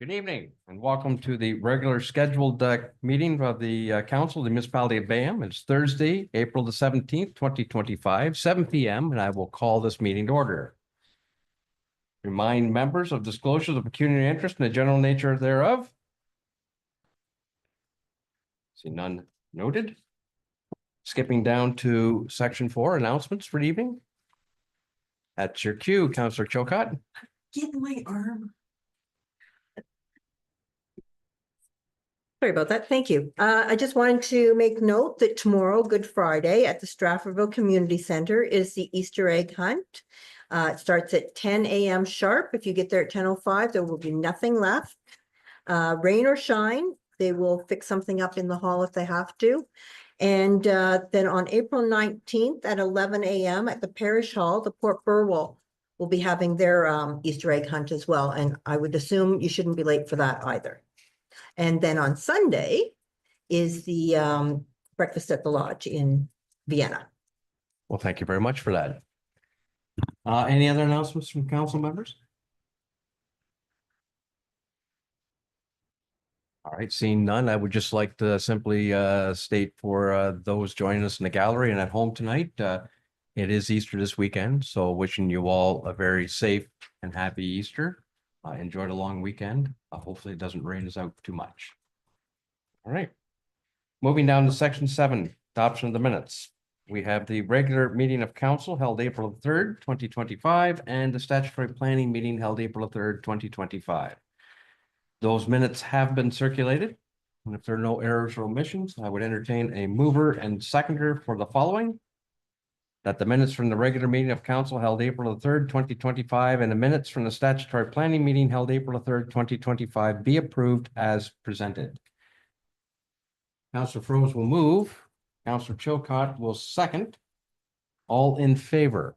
Good evening and welcome to the regular scheduled meeting of the Council of the Municipality of Bayham. It's Thursday, April the 17th, 2025, 7 p.m. and I will call this meeting to order. Remind members of disclosures of pecuniary interest and the general nature thereof. See none noted. Skipping down to section 4, announcements for the evening. That's your cue, Councillor Chilcott. Get my arm. Sorry about that. Thank you. I just wanted to make note that tomorrow, Good Friday, at the Stratfordville Community Center is the Easter egg hunt. It starts at 10 a.m. sharp. If you get there at 10:05, there will be nothing left. Rain or shine, they will fix something up in the hall if they have to. And then on April 19th at 11 a.m. at the Parish Hall, the Port Burwell will be having their Easter egg hunt as well. And I would assume you shouldn't be late for that either. And then on Sunday is the breakfast at the lodge in Vienna. Well, thank you very much for that. Any other announcements from council members? All right, seeing none, I would just like to simply state for those joining us in the gallery and at home tonight, it is Easter this weekend, so wishing you all a very safe and happy Easter. Enjoy the long weekend. Hopefully it doesn't rain us out too much. All right. Moving down to section 7, adoption of the minutes. We have the regular meeting of council held April 3rd, 2025, and the statutory planning meeting held April 3rd, 2025. Those minutes have been circulated, and if there are no errors or omissions, I would entertain a mover and seconder for the following. That the minutes from the regular meeting of council held April 3rd, 2025, and the minutes from the statutory planning meeting held April 3rd, 2025 be approved as presented. Councillor Froese will move. Councillor Chilcott will second. All in favor?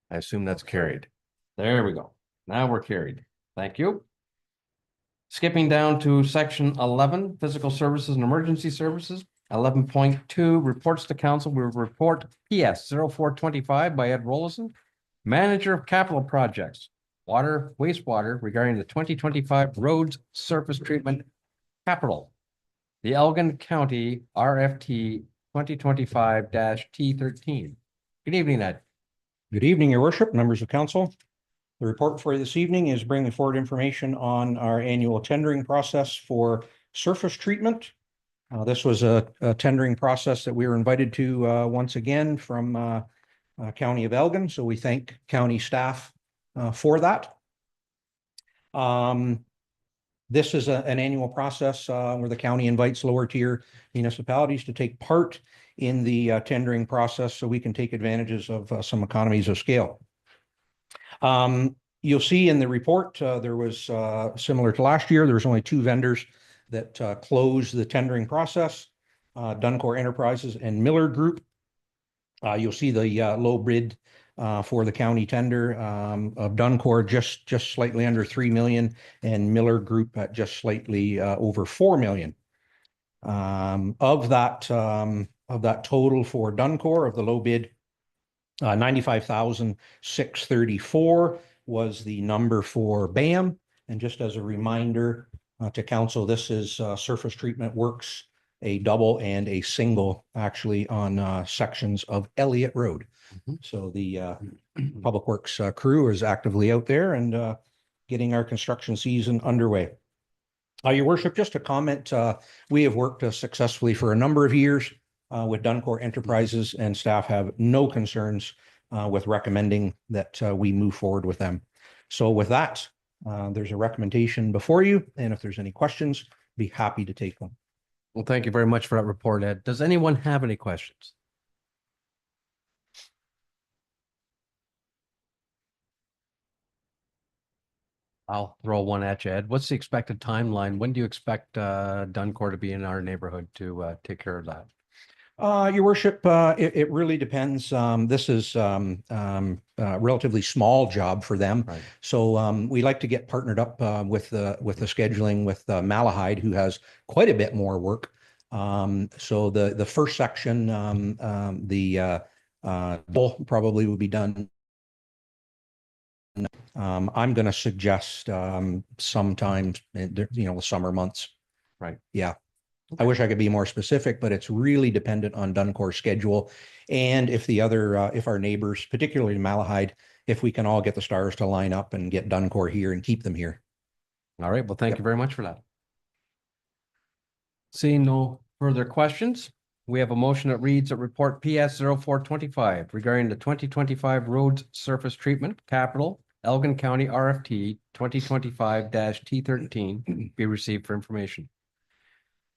I assume that's carried. There we go. Now we're carried. Thank you. Skipping down to section 11, physical services and emergency services. 11.2 reports to council. We report PS 0425 by Ed Rollison, manager of capital projects, water, wastewater, regarding the 2025 roads surface treatment capital. The Elgin County RFT 2025-T13. Good evening, Ed. Good evening, Your Worship, members of council. The report for you this evening is bringing forward information on our annual tendering process for surface treatment. This was a tendering process that we were invited to once again from County of Elgin. So we thank county staff for that. This is an annual process where the county invites lower tier municipalities to take part in the tendering process so we can take advantages of some economies of scale. You'll see in the report, there was similar to last year, there was only 2 vendors that closed the tendering process, Duncor Enterprises and Miller Group. You'll see the low bid for the county tender of Duncor just slightly under 3 million and Miller Group at just slightly over 4 million. Of that total for Duncor of the low bid, 95,634 was the number for BAM. And just as a reminder to council, this is surface treatment works, a double and a single actually on sections of Elliott Road. So the Public Works crew is actively out there and getting our construction season underway. Your Worship, just a comment, we have worked successfully for a number of years with Duncor Enterprises, and staff have no concerns with recommending that we move forward with them. So with that, there's a recommendation before you, and if there's any questions, be happy to take them. Well, thank you very much for that report, Ed. Does anyone have any questions? I'll throw one at you, Ed. What's the expected timeline? When do you expect Duncor to be in our neighborhood to take care of that? Your Worship, it really depends. This is a relatively small job for them. Right. So we like to get partnered up with the scheduling with Malahide, who has quite a bit more work. So the first section, the bull probably will be done I'm going to suggest sometime in the summer months. Right. Yeah. I wish I could be more specific, but it's really dependent on Duncor's schedule. And if the other, if our neighbors, particularly Malahide, if we can all get the stars to line up and get Duncor here and keep them here. All right. Well, thank Yep. you very much for that. Seeing no further questions, we have a motion that reads a report PS 0425 regarding the 2025 roads surface treatment capital Elgin County RFT 2025-T13 be received for information.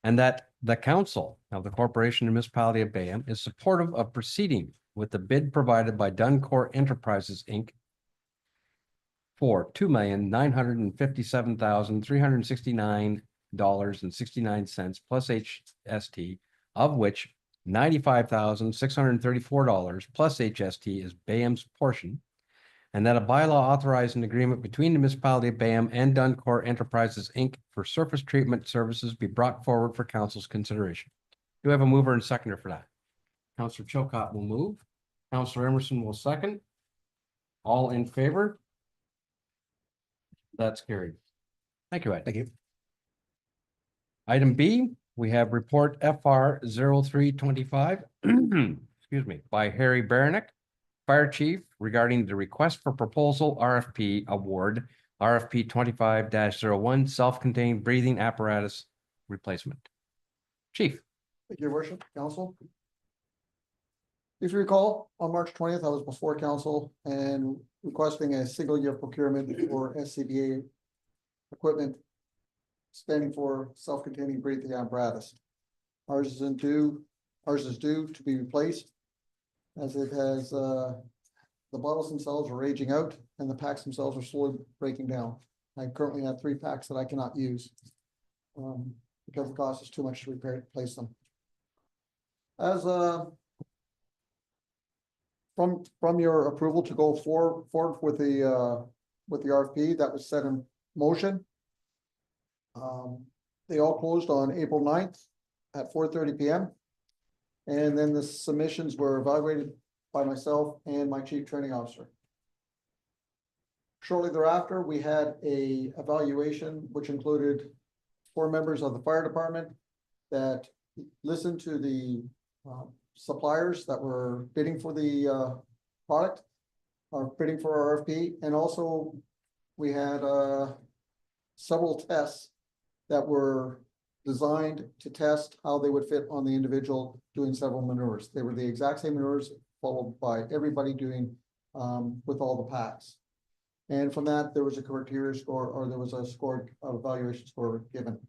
And that the council of the Corporation and Municipality of Bayham is supportive of proceeding with the bid provided by Duncor Enterprises, Inc. for $2,957,369.69 plus HST, of which $95,634 plus HST is Bayham's portion, and that a bylaw authorizing agreement between the municipality of Bayham and Duncor Enterprises, Inc. for surface treatment services be brought forward for council's consideration. Do we have a mover and seconder for that? Councillor Chilcott will move. Councillor Emerson will second. All in favor? That's carried. Thank you, Ed. Thank you. Item B, we have report FR 0325, excuse me, by Harry Baranek, Fire Chief, regarding the request for proposal RFP award, RFP 25-01, self-contained breathing apparatus replacement. Chief. Thank you, Your Worship, Council. If you recall, on March 20th, I was before council and requesting a single year procurement for SCBA equipment standing for self-containing breathing apparatus. Ours is due to be replaced as it has, the bottles themselves are aging out and the packs themselves are slowly breaking down. I currently have 3 packs that I cannot use because the cost is too much to replace them. As from your approval to go forward with the RFP that was set in motion. They all closed on April 9th at 4:30 p.m. And then the submissions were evaluated by myself and my chief training officer. Shortly thereafter, we had a evaluation which included 4 members of the fire department that listened to the suppliers that were bidding for the product, or bidding for our RFP, and also we had several tests that were designed to test how they would fit on the individual doing several maneuvers. They were the exact same maneuvers followed by everybody doing with all the packs. And from that, there was a criteria score, or there was a score, evaluation score given.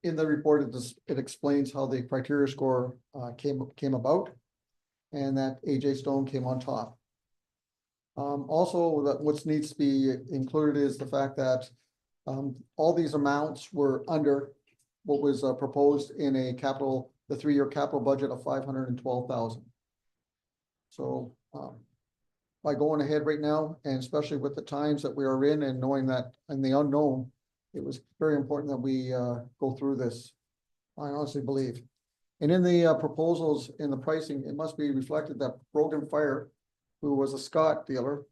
In the report, it explains how the criteria score came about, and that AJ Stone came on top. Also, that what needs to be included is the fact that all these amounts were under what was proposed in the 3-year capital budget of $512,000. So by going ahead right now, and especially with the times that we are in, and knowing that in the unknown, it was very important that we go through this, I honestly believe. And in the proposals, in the pricing, it must be reflected that Brogan Fire, who was a Scott dealer,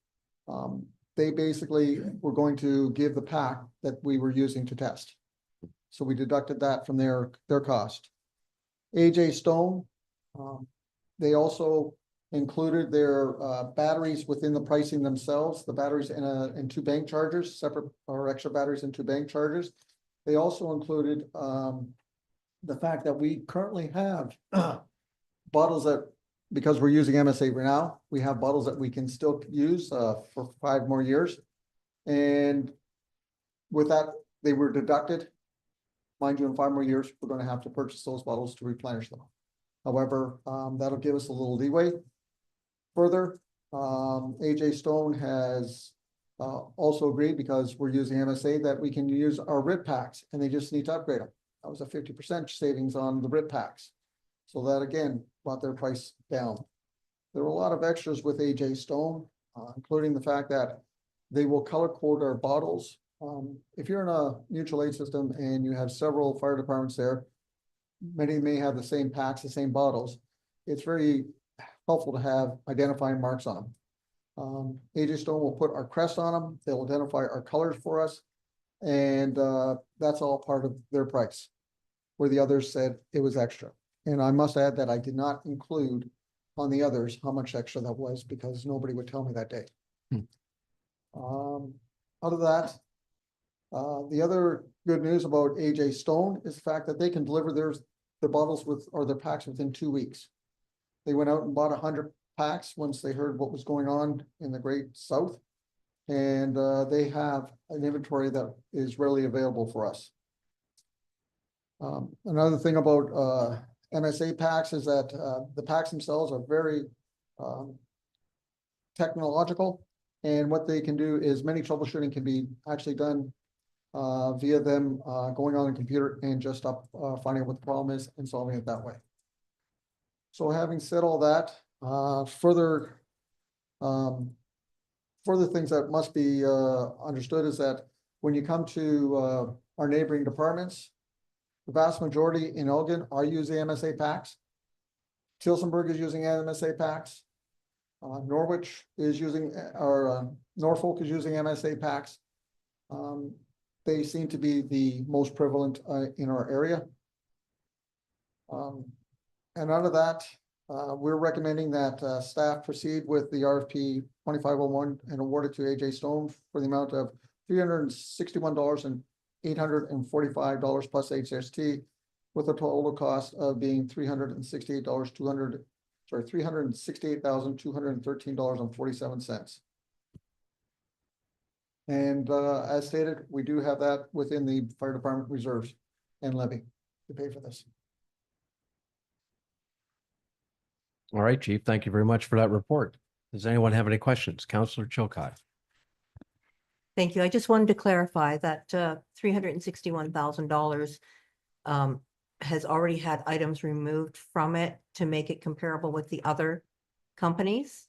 they basically were going to give the pack that we were using to test. So we deducted that from their cost. AJ Stone, they also included their batteries within the pricing themselves, the batteries in 2 bank chargers, separate or extra batteries in 2 bank chargers. They also included the fact that we currently have bottles that, because we're using MSA right now, we have bottles that we can still use for 5 more years. And with that, they were deducted. Mind you, in 5 more years, we're going to have to purchase those bottles to replenish them. However, that'll give us a little leeway. Further, AJ Stone has also agreed, because we're using MSA, that we can use our RIP packs, and they just need to upgrade them. That was a 50% savings on the RIP packs. So that again brought their price down. There were a lot of extras with AJ Stone, including the fact that they will color code our bottles. If you're in a mutual aid system and you have several fire departments there, many may have the same packs, the same bottles. It's very helpful to have identifying marks on them. AJ Stone will put our crest on them. They'll identify our colors for us. And that's all part of their price, where the others said it was extra. And I must add that I did not include on the others how much extra that was, because nobody would tell me that day. Other than that, the other good news about AJ Stone is the fact that they can deliver their bottles or their packs within 2 weeks. They went out and bought 100 packs once they heard what was going on in the Great South. And they have an inventory that is readily available for us. Another thing about MSA packs is that the packs themselves are very technological. And what they can do is many troubleshooting can be actually done via them going on the computer and just finding out what the problem is and solving it that way. So having said all that, further things that must be understood is that when you come to our neighboring departments, the vast majority in Elgin are using MSA packs. Tilsonburg is using MSA packs. Norwich is using, or Norfolk is using MSA packs. They seem to be the most prevalent in our area. And out of that, we're recommending that staff proceed with the RFP 2501 and award it to AJ Stone for the amount of $361,845 plus HST, with a total cost of being $368,213.47. And as stated, we do have that within the fire department reserves and levy to pay for this. All right, Chief, thank you very much for that report. Does anyone have any questions? Councillor Chilcott. Thank you. I just wanted to clarify that $361,000 has already had items removed from it to make it comparable with the other companies.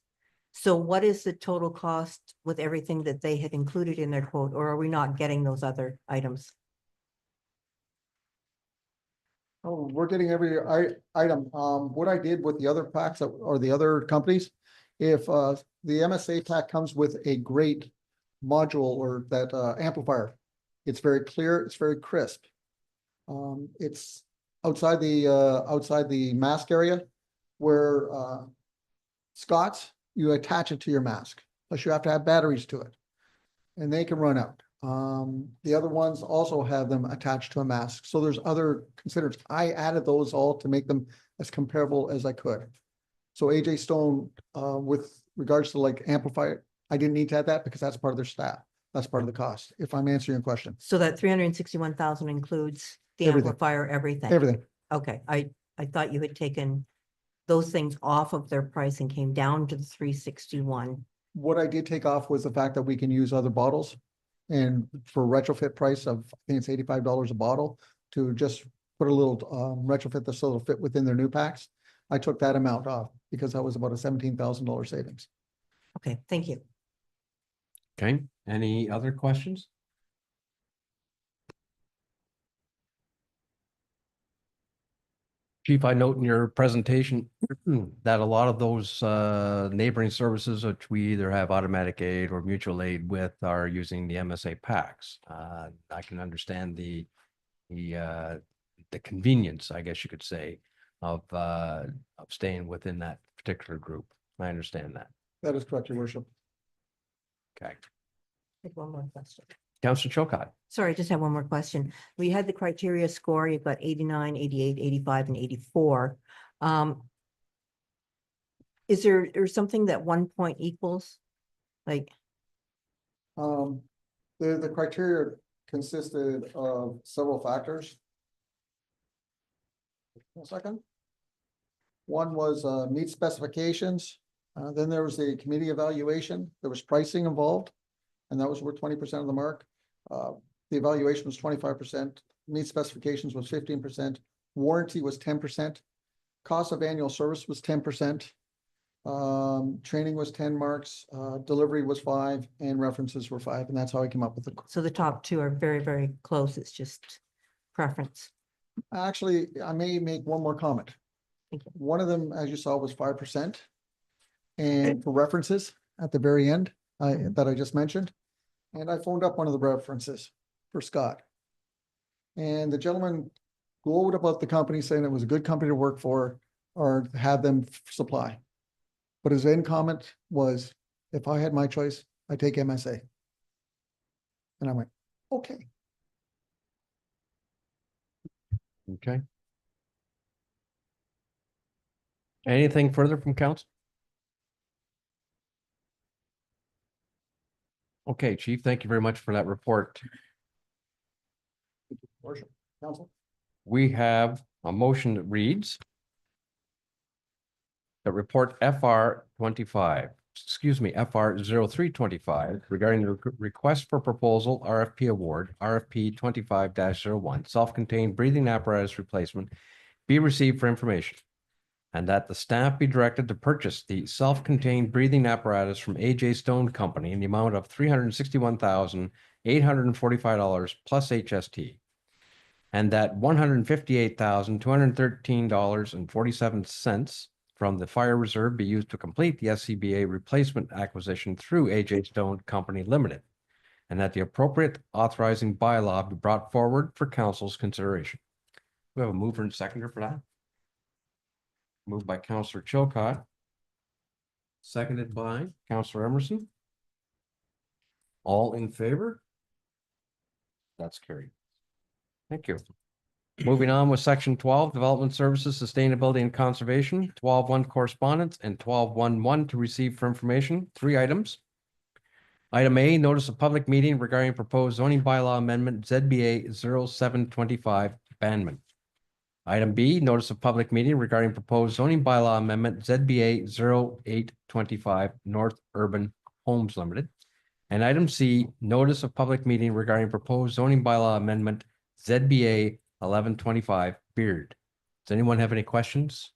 So what is the total cost with everything that they had included in their quote, or are we not getting those other items? Oh, we're getting every item. What I did with the other packs or the other companies, if the MSA pack comes with a great module or that amplifier, it's very clear, it's very crisp. It's outside the mask area where Scott's, you attach it to your mask, plus you have to have batteries to it, and they can run out. The other ones also have them attached to a mask. So there's other considerations. I added those all to make them as comparable as I could. So AJ Stone, with regards to like amplifier, I didn't need to add that because that's part of their staff. That's part of the cost, if I'm answering your question. So that 361,000 includes the Everything. amplifier, everything? Everything. Okay, I thought you had taken those things off of their price and came down to the 361. What I did take off was the fact that we can use other bottles. And for retrofit price of, I think it's $85 a bottle, to just put a little retrofit this so it'll fit within their new packs. I took that amount off because that was about a $17,000 savings. Okay, thank you. Okay, any other questions? Chief, I note in your presentation that a lot of those neighboring services which we either have automatic aid or mutual aid with are using the MSA packs. I can understand the convenience, I guess you could say, of staying within that particular group. I understand that. That is correct, Your Worship. Okay. One more question. Councillor Chilcott. Sorry, I just have one more question. We had the criteria score, you've got 89, 88, 85, and 84. Is there something that 1 point equals? Like, The criteria consisted of several factors. One second. One was meet specifications. Then there was the committee evaluation. There was pricing involved, and that was worth 20% of the mark. The evaluation was 25%. Meet specifications was 15%. Warranty was 10%. Cost of annual service was 10%. Training was 10 marks. Delivery was 5, and references were 5, and that's how I came up with it. so the top two are very, very close. It's just preference. Actually, I may make one more comment. Thank you. One of them, as you saw, was 5%. and for references at the very end, that I just mentioned. And I phoned up one of the references for Scott. And the gentleman glowed about the company, saying it was a good company to work for or have them supply. But his end comment was, if I had my choice, I'd take MSA. And I went, okay. Okay. Anything further from council? Okay, Chief, thank you very much for that report. Worship, council. We have a motion that reads that report FR 0325 regarding the request for proposal RFP award, RFP 25-01, self-contained breathing apparatus replacement be received for information. And that the staff be directed to purchase the self-contained breathing apparatus from AJ Stone Company in the amount of $361,845 plus HST. And that $158,213.47 from the fire reserve be used to complete the SCBA replacement acquisition through AJ Stone Company Limited. And that the appropriate authorizing bylaw be brought forward for council's consideration. We have a mover and seconder for that. Moved by Councillor Chilcott. Seconded by Councillor Emerson. All in favor? That's carried. Thank you. Moving on with section 12, Development Services, Sustainability and Conservation, 12.1 correspondence and 12.1.1 to receive for information, 3 items. Item A, notice of public meeting regarding proposed zoning bylaw amendment ZBA 0725 abandonment. Item B, notice of public meeting regarding proposed zoning bylaw amendment ZBA 0825 North Urban Homes Limited. And item C, notice of public meeting regarding proposed zoning bylaw amendment ZBA 1125 Beard. Does anyone have any questions?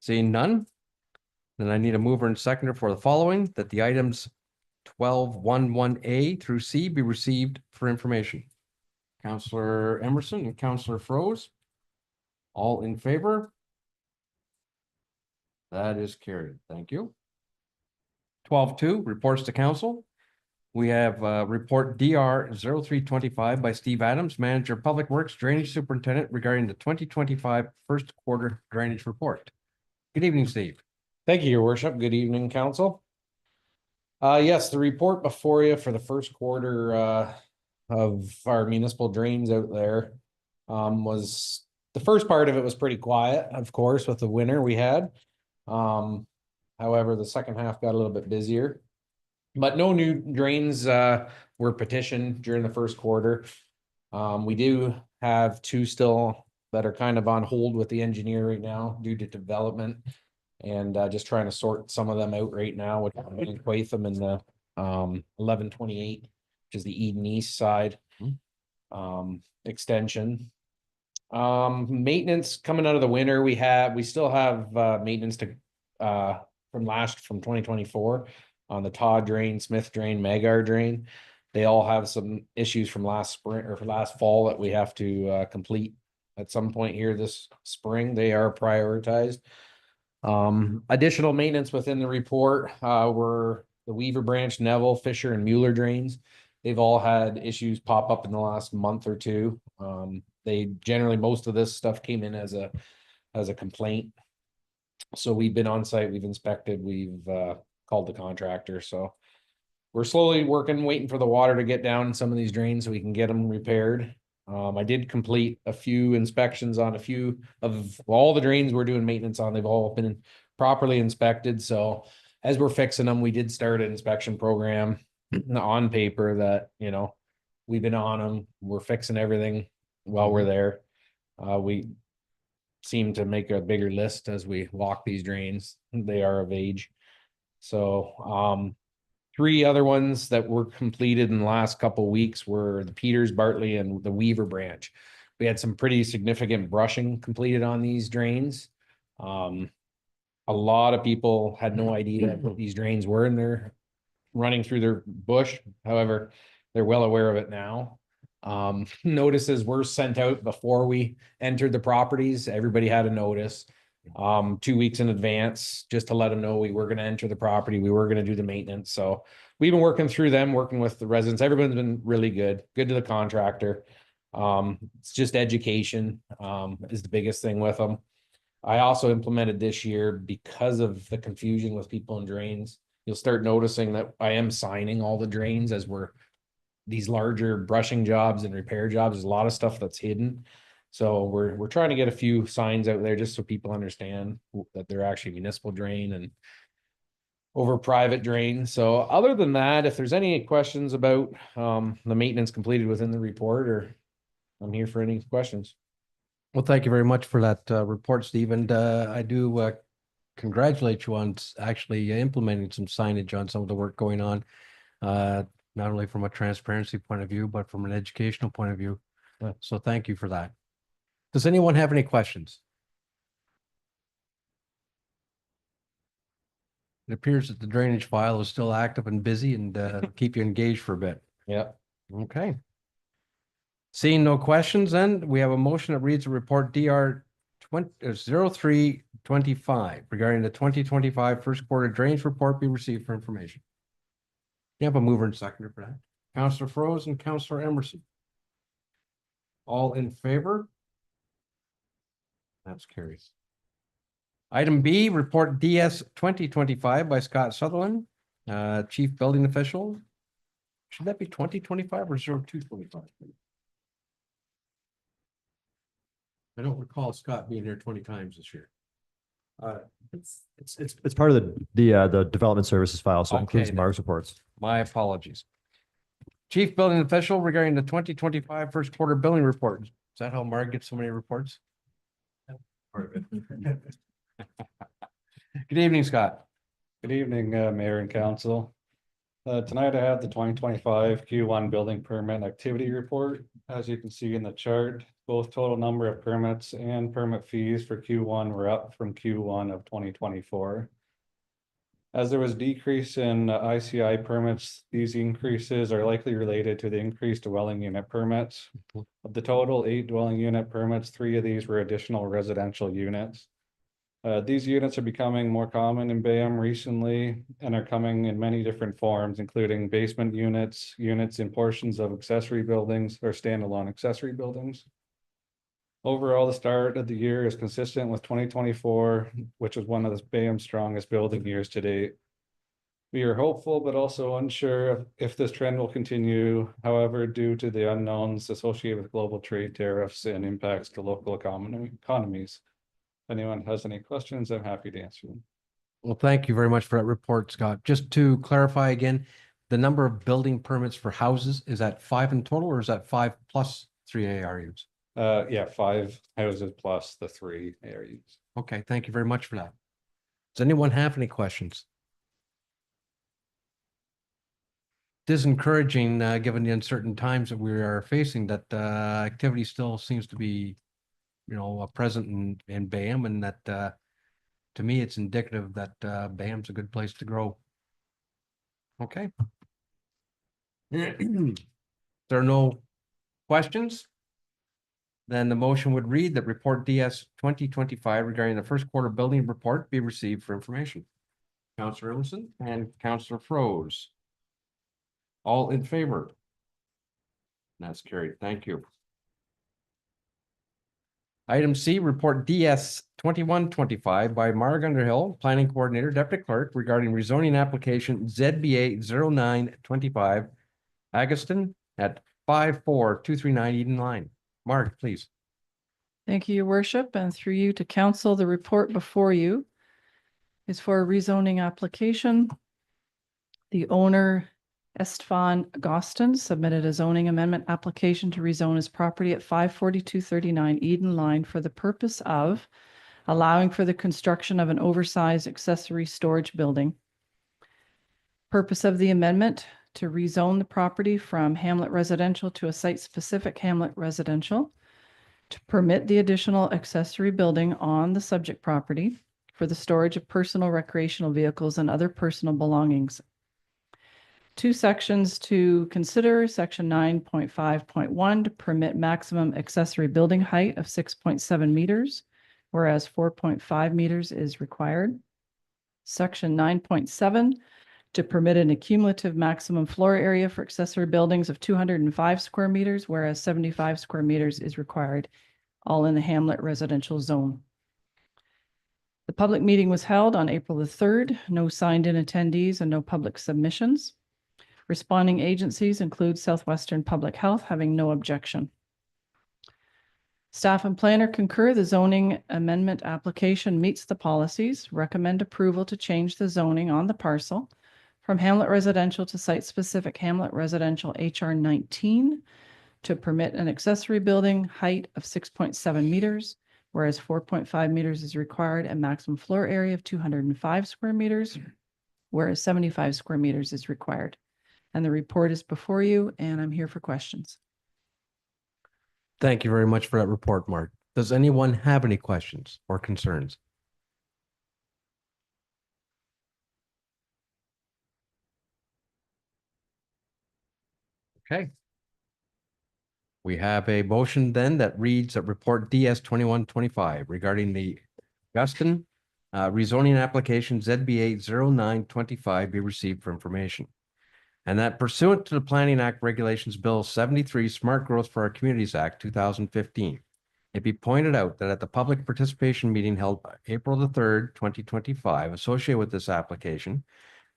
Seeing none, then I need a mover and seconder for the following, that the items 12.1.1A through C be received for information. Councillor Emerson and Councillor Froese. All in favor? That is carried. Thank you. 12.2, reports to council. We have report DR 0325 by Steve Adams, Manager of Public Works Drainage Superintendent regarding the 2025 first quarter drainage report. Good evening, Steve. Thank you, Your Worship. Good evening, Council. Yes, the report before you for the first quarter of our municipal drains out there was the first part of it was pretty quiet, of course, with the winter we had. However, the second half got a little bit busier, but no new drains were petitioned during the first quarter. We do have 2 still that are kind of on hold with the engineer right now due to development, and just trying to sort some of them out right now with Quatham and the 1128, which is the Eden East side extension. Maintenance coming out of the winter, we still have maintenance to from 2024 on the Todd drain, Smith drain, Magar drain. They all have some issues from last spring or last fall that we have to complete at some point here this spring. They are prioritized. Additional maintenance within the report were the Weaver Branch, Neville, Fisher, and Mueller drains. They've all had issues pop up in the last month or 2. They generally, most of this stuff came in as a complaint. So we've been on site, we've inspected, we've called the contractor. So we're slowly working, waiting for the water to get down in some of these drains so we can get them repaired. I did complete a few inspections on a few of all the drains we're doing maintenance on. They've all been properly inspected. So as we're fixing them, we did start an inspection program on paper that, you know, we've been on them. We're fixing everything while we're there. We seem to make a bigger list as we walk these drains. They are of age. So 3 other ones that were completed in the last couple of weeks were the Peters, Bartley, and the Weaver Branch. We had some pretty significant brushing completed on these drains. A lot of people had no idea what these drains were, and they're running through their bush. However, they're well aware of it now. Notices were sent out before we entered the properties. Everybody had a notice 2 weeks in advance, just to let them know we were gonna enter the property, we were gonna do the maintenance. So we've been working through them, working with the residents. Everyone's been really good to the contractor. It's just education is the biggest thing with them. I also implemented this year because of the confusion with people in drains. You'll start noticing that I am signing all the drains as we're these larger brushing jobs and repair jobs. There's a lot of stuff that's hidden. So we're trying to get a few signs out there just so people understand that they're actually municipal drain and over private drain. So other than that, if there's any questions about the maintenance completed within the report, or I'm here for any questions. Well, thank you very much for that report, Steve. And I do congratulate you on actually implementing some signage on some of the work going on, not only from a transparency point of view, but from an educational point of view. So thank you for that. Does anyone have any questions? It appears that the drainage file is still active and busy and keep you engaged for a bit. Yeah. Okay. Seeing no questions, then we have a motion that reads the report DR 0325 regarding the 2025 first quarter drainage report be received for information. You have a mover and seconder for that. Councillor Froese and Councillor Emerson. All in favor? That's carried. Item B, report DS 2025 by Scott Sutherland, Chief Building Official. Should that be 2025 or 0225? I don't recall Scott being here 20 times this year. It's part of the development services file, so it includes Okay, Mark's reports. My apologies. Chief Building Official regarding the 2025 first quarter billing report. Is that how Mark gets so many reports? Part of it. Good evening, Scott. Good evening, Mayor and Council. Tonight I have the 2025 Q1 building permit activity report. As you can see in the chart, both total number of permits and permit fees for Q1 were up from Q1 of 2024. As there was decrease in ICI permits, these increases are likely related to the increased dwelling unit permits. Of the total 8 dwelling unit permits, 3 of these were additional residential units. These units are becoming more common in Bayham recently and are coming in many different forms, including basement units, units in portions of accessory buildings or standalone accessory buildings. Overall, the start of the year is consistent with 2024, which was one of the Bayham's strongest building years to date. We are hopeful, but also unsure if this trend will continue. However, due to the unknowns associated with global trade tariffs and impacts to local economies. If anyone has any questions, I'm happy to answer them. Well, thank you very much for that report, Scott. Just to clarify again, the number of building permits for houses, is that 5 in total or is that 5 plus 3 ARUs? Yeah, 5 houses plus the 3 ARUs. Okay, thank you very much for that. Does anyone have any questions? It is encouraging, given the uncertain times that we are facing, that activity still seems to be, present in Bayham, and that to me, it's indicative that Bayham's a good place to grow. Okay. There are no questions? Then the motion would read that report DS 2025 regarding the first quarter building report be received for information. Councillor Emerson and Councillor Froese. All in favor? That's carried. Thank you. Item C, report DS 2125 by Marg Underhill, Planning Coordinator, Deputy Clerk, regarding rezoning application ZBA 0925 Agustin at 54239 Eden Line. Marg, please. Thank you, Your Worship, and through you to council, the report before you is for a rezoning application. The owner, Estefan Agustin, submitted a zoning amendment application to rezone his property at 54239 Eden Line for the purpose of allowing for the construction of an oversized accessory storage building. Purpose of the amendment: to rezone the property from Hamlet Residential to a site-specific Hamlet Residential, to permit the additional accessory building on the subject property for the storage of personal recreational vehicles and other personal belongings. Two sections to consider, section 9.5.1 to permit maximum accessory building height of 6.7 meters, whereas 4.5 meters is required. Section 9.7 to permit an accumulative maximum floor area for accessory buildings of 205 square meters, whereas 75 square meters is required, all in the Hamlet residential zone. The public meeting was held on April the 3rd, no signed-in attendees and no public submissions. Responding agencies include Southwestern Public Health, having no objection. Staff and planner concur the zoning amendment application meets the policies, recommend approval to change the zoning on the parcel from Hamlet Residential to site-specific Hamlet Residential HR 19 to permit an accessory building height of 6.7 meters, whereas 4.5 meters is required, and maximum floor area of 205 square meters, whereas 75 square meters is required. And the report is before you, and I'm here for questions. Thank you very much for that report, Mark. Does anyone have any questions or concerns? Okay. We have a motion then that reads that report DS 2125 regarding the Augustin rezoning application ZBA 0925 be received for information. And that pursuant to the Planning Act Regulations Bill 73 Smart Growth for Our Communities Act 2015, it be pointed out that at the public participation meeting held April the 3rd, 2025, associated with this application,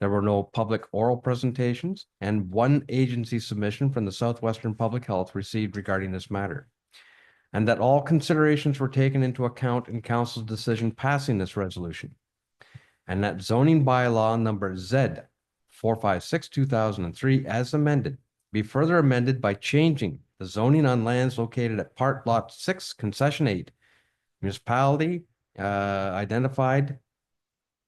there were no public oral presentations and one agency submission from the Southwestern Public Health received regarding this matter. And that all considerations were taken into account in council's decision passing this resolution. And that zoning bylaw number Z 456/2003 as amended be further amended by changing the zoning on lands located at Part Lot 6, Concession 8, municipality identified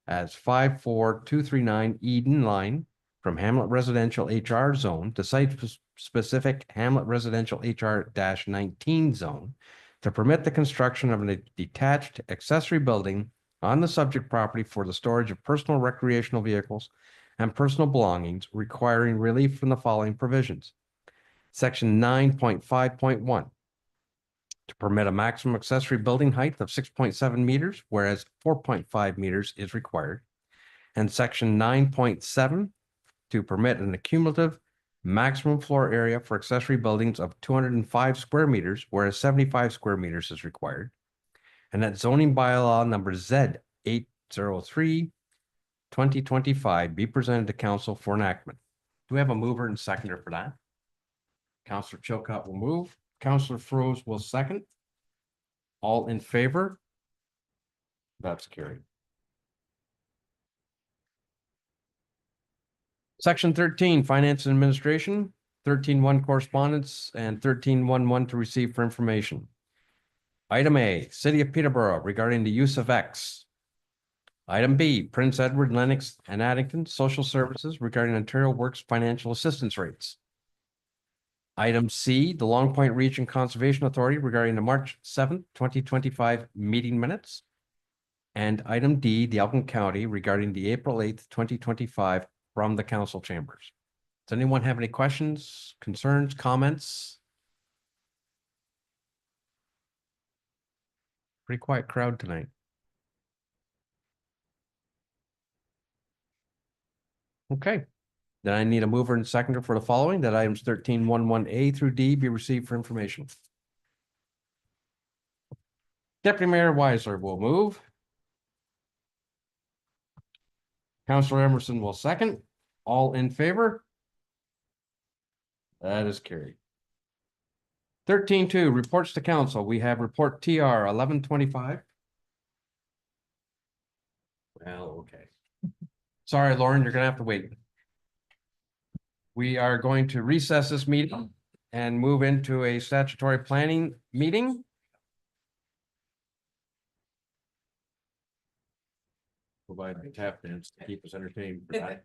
as 54239 Eden Line from Hamlet Residential HR Zone to site-specific Hamlet Residential HR-19 Zone to permit the construction of a detached accessory building on the subject property for the storage of personal recreational vehicles and personal belongings, requiring relief from the following provisions. Section 9.5.1 to permit a maximum accessory building height of 6.7 meters, whereas 4.5 meters is required. And section 9.7 to permit an accumulative maximum floor area for accessory buildings of 205 square meters, whereas 75 square meters is required. And that zoning bylaw number Z 803/2025 be presented to council for enactment. Do we have a mover and seconder for that? Councillor Chilcott will move. Councillor Froese will second. All in favor? That's carried. Section 13, Finance and Administration, 13.1 Correspondence, and 13.11 to receive for information. Item A, City of Peterborough regarding the use of X. Item B, Prince Edward, Lennox, and Addington Social Services regarding Ontario Works financial assistance rates. Item C, the Long Point Region Conservation Authority regarding the March 7th, 2025 meeting minutes. And item D, the Elgin County regarding the April 8th, 2025 from the council chambers. Does anyone have any questions, concerns, comments? Pretty quiet crowd tonight. Okay. Then I need a mover and seconder for the following, that items 13.11A through D be received for information. Deputy Mayor Weisler will move. Councillor Emerson will second. All in favor? That is carried. 13.2, reports to council. We have report TR 1125. Well, okay. Sorry, Lauren, you're gonna have to wait. We are going to recess this meeting and move into a statutory planning meeting. Provide tap dance to keep us entertained for that.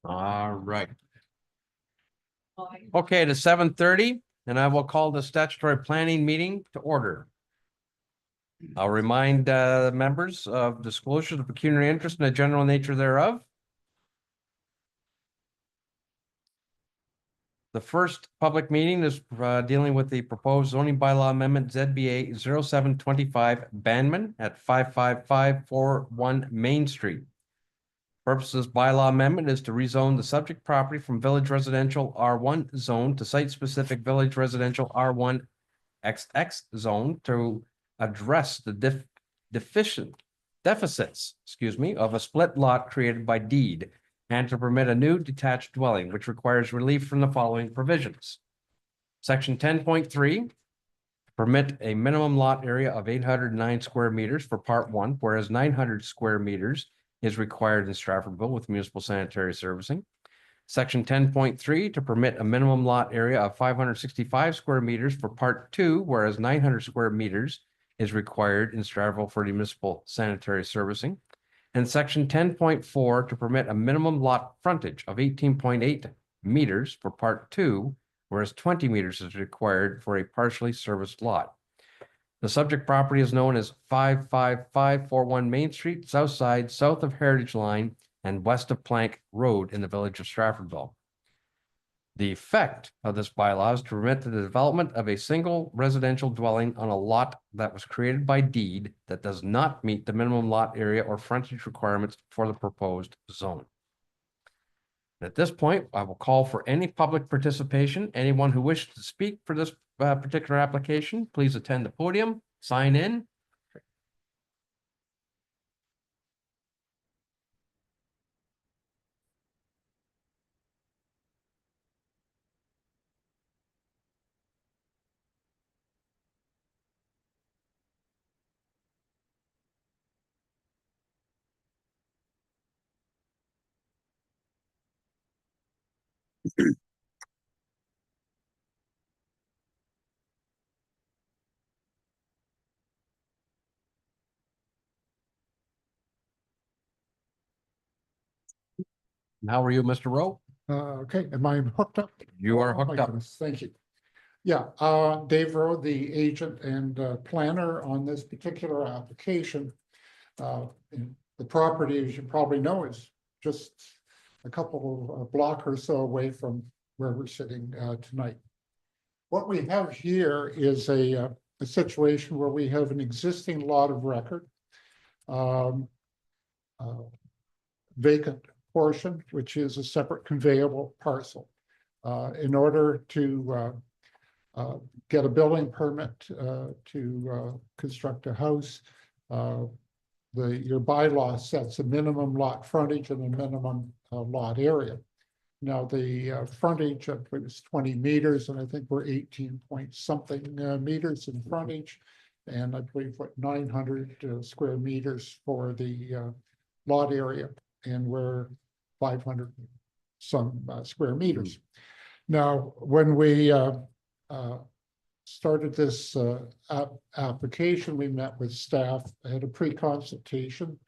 All right. Okay, to 7:30, and I will call the statutory planning meeting to order. I'll remind members of disclosure of pecuniary interest and the general nature thereof. The first public meeting is dealing with the proposed zoning bylaw amendment ZBA 0725 Banman at 55541 Main Street. Purpose of this bylaw amendment is to rezone the subject property from village residential R1 zone to site-specific village residential R1 XX zone to address the deficits, of a split lot created by deed and to permit a new detached dwelling, which requires relief from the following provisions. Section 10.3, permit a minimum lot area of 809 square meters for part 1, whereas 900 square meters is required in Stratfordville with municipal sanitary servicing. Section 10.3 to permit a minimum lot area of 565 square meters for part 2, whereas 900 square meters is required in Stratfordville for municipal sanitary servicing. And section 10.4 to permit a minimum lot frontage of 18.8 meters for part 2, whereas 20 meters is required for a partially serviced lot. The subject property is known as 55541 Main Street, south side, south of Heritage Line and west of Plank Road in the village of Stratfordville. The effect of this bylaw is to permit the development of a single residential dwelling on a lot that was created by deed that does not meet the minimum lot area or frontage requirements for the proposed zone. At this point, I will call for any public participation. Anyone who wishes to speak for this particular application, please attend the podium, sign in. And how are you, Mr. Rowe? Okay, am I hooked up? You are Oh, my hooked up. goodness, thank you. Yeah, Dave Rowe, the agent and planner on this particular application. And the property, as you probably know, is just a couple of block or so away from where we're sitting tonight. What we have here is a situation where we have an existing lot of record. Vacant portion, which is a separate conveyable parcel. In order to get a building permit to construct a house, your bylaw sets a minimum lot frontage and a minimum lot area. Now, the frontage, I believe, is 20 meters, and I think we're 18 point something meters in frontage, and I believe what 900 square meters for the lot area, and we're 500 some square meters. Now, when we started this application, we met with staff, had a pre-consultation,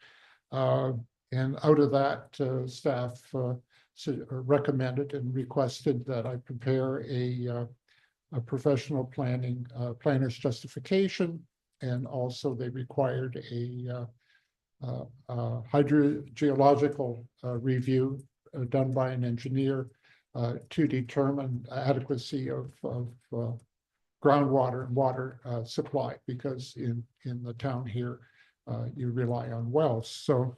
and out of that, staff recommended and requested that I prepare a professional planner's justification, and also they required a hydrogeological review done by an engineer to determine adequacy of groundwater and water supply, because in the town here you rely on wells. So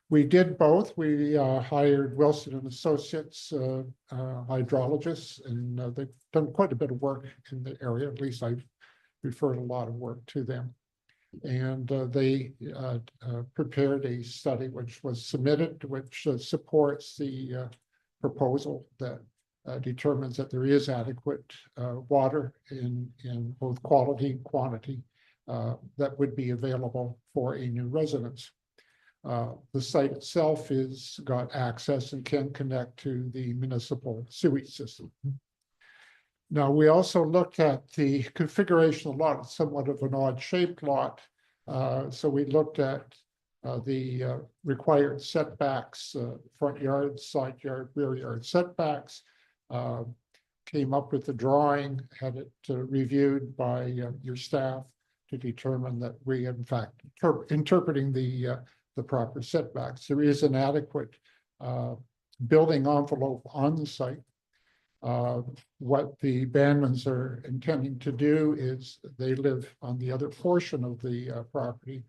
we did both. We hired Wilson and Associates hydrologists, and they've done quite a bit of work in the area. At least I've referred a lot of work to them. And they prepared a study which was submitted, which supports the proposal that determines that there is adequate water in both quality and quantity that would be available for a new residence. The site itself is got access and can connect to the municipal sewage system. Now, we also looked at the configuration of the lot. It's somewhat of an odd shaped lot. So we looked at the required setbacks, front yard, side yard, rear yard setbacks. Came up with the drawing, had it reviewed by your staff to determine that we, in fact, interpreting the proper setbacks. There is an adequate building envelope on the site. What the Banmans are intending to do is they live on the other portion of the property,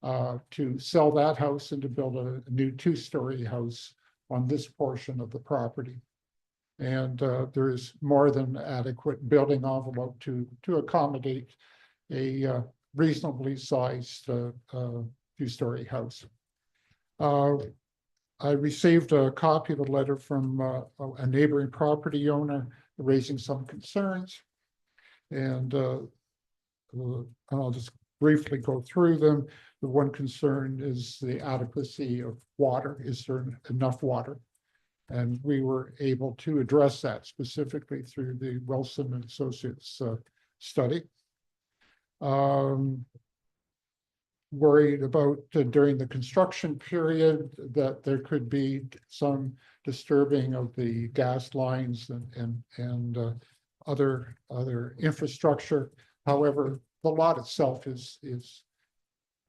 to sell that house and to build a new two-story house on this portion of the property. And there is more than adequate building envelope to accommodate a reasonably sized two-story house. I received a copy of a letter from a neighboring property owner raising some concerns. And I'll just briefly go through them. The one concern is the adequacy of water. Is there enough water? And we were able to address that specifically through the Wilson and Associates study. Worried about during the construction period that there could be some disturbing of the gas lines and other infrastructure. However, the lot itself is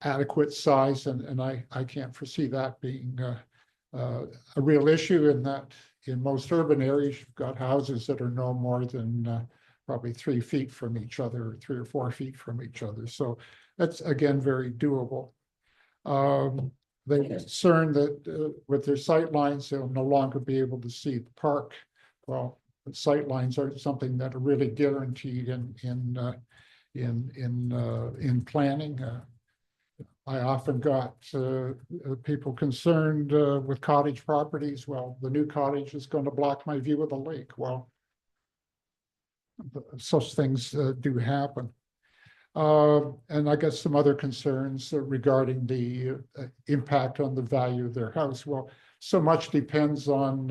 adequate size, and I can't foresee that being a real issue, in that in most urban areas you've got houses that are no more than probably 3 feet from each other, or 3 or 4 feet from each other. So that's, again, very doable. They're concerned that with their sight lines, they'll no longer be able to see the park. Well, the sight lines are something that are really guaranteed in planning. I often got people concerned with cottage properties. Well, the new cottage is going to block my view of the lake. Well, such things do happen. And I got some other concerns regarding the impact on the value of their house. Well, so much depends on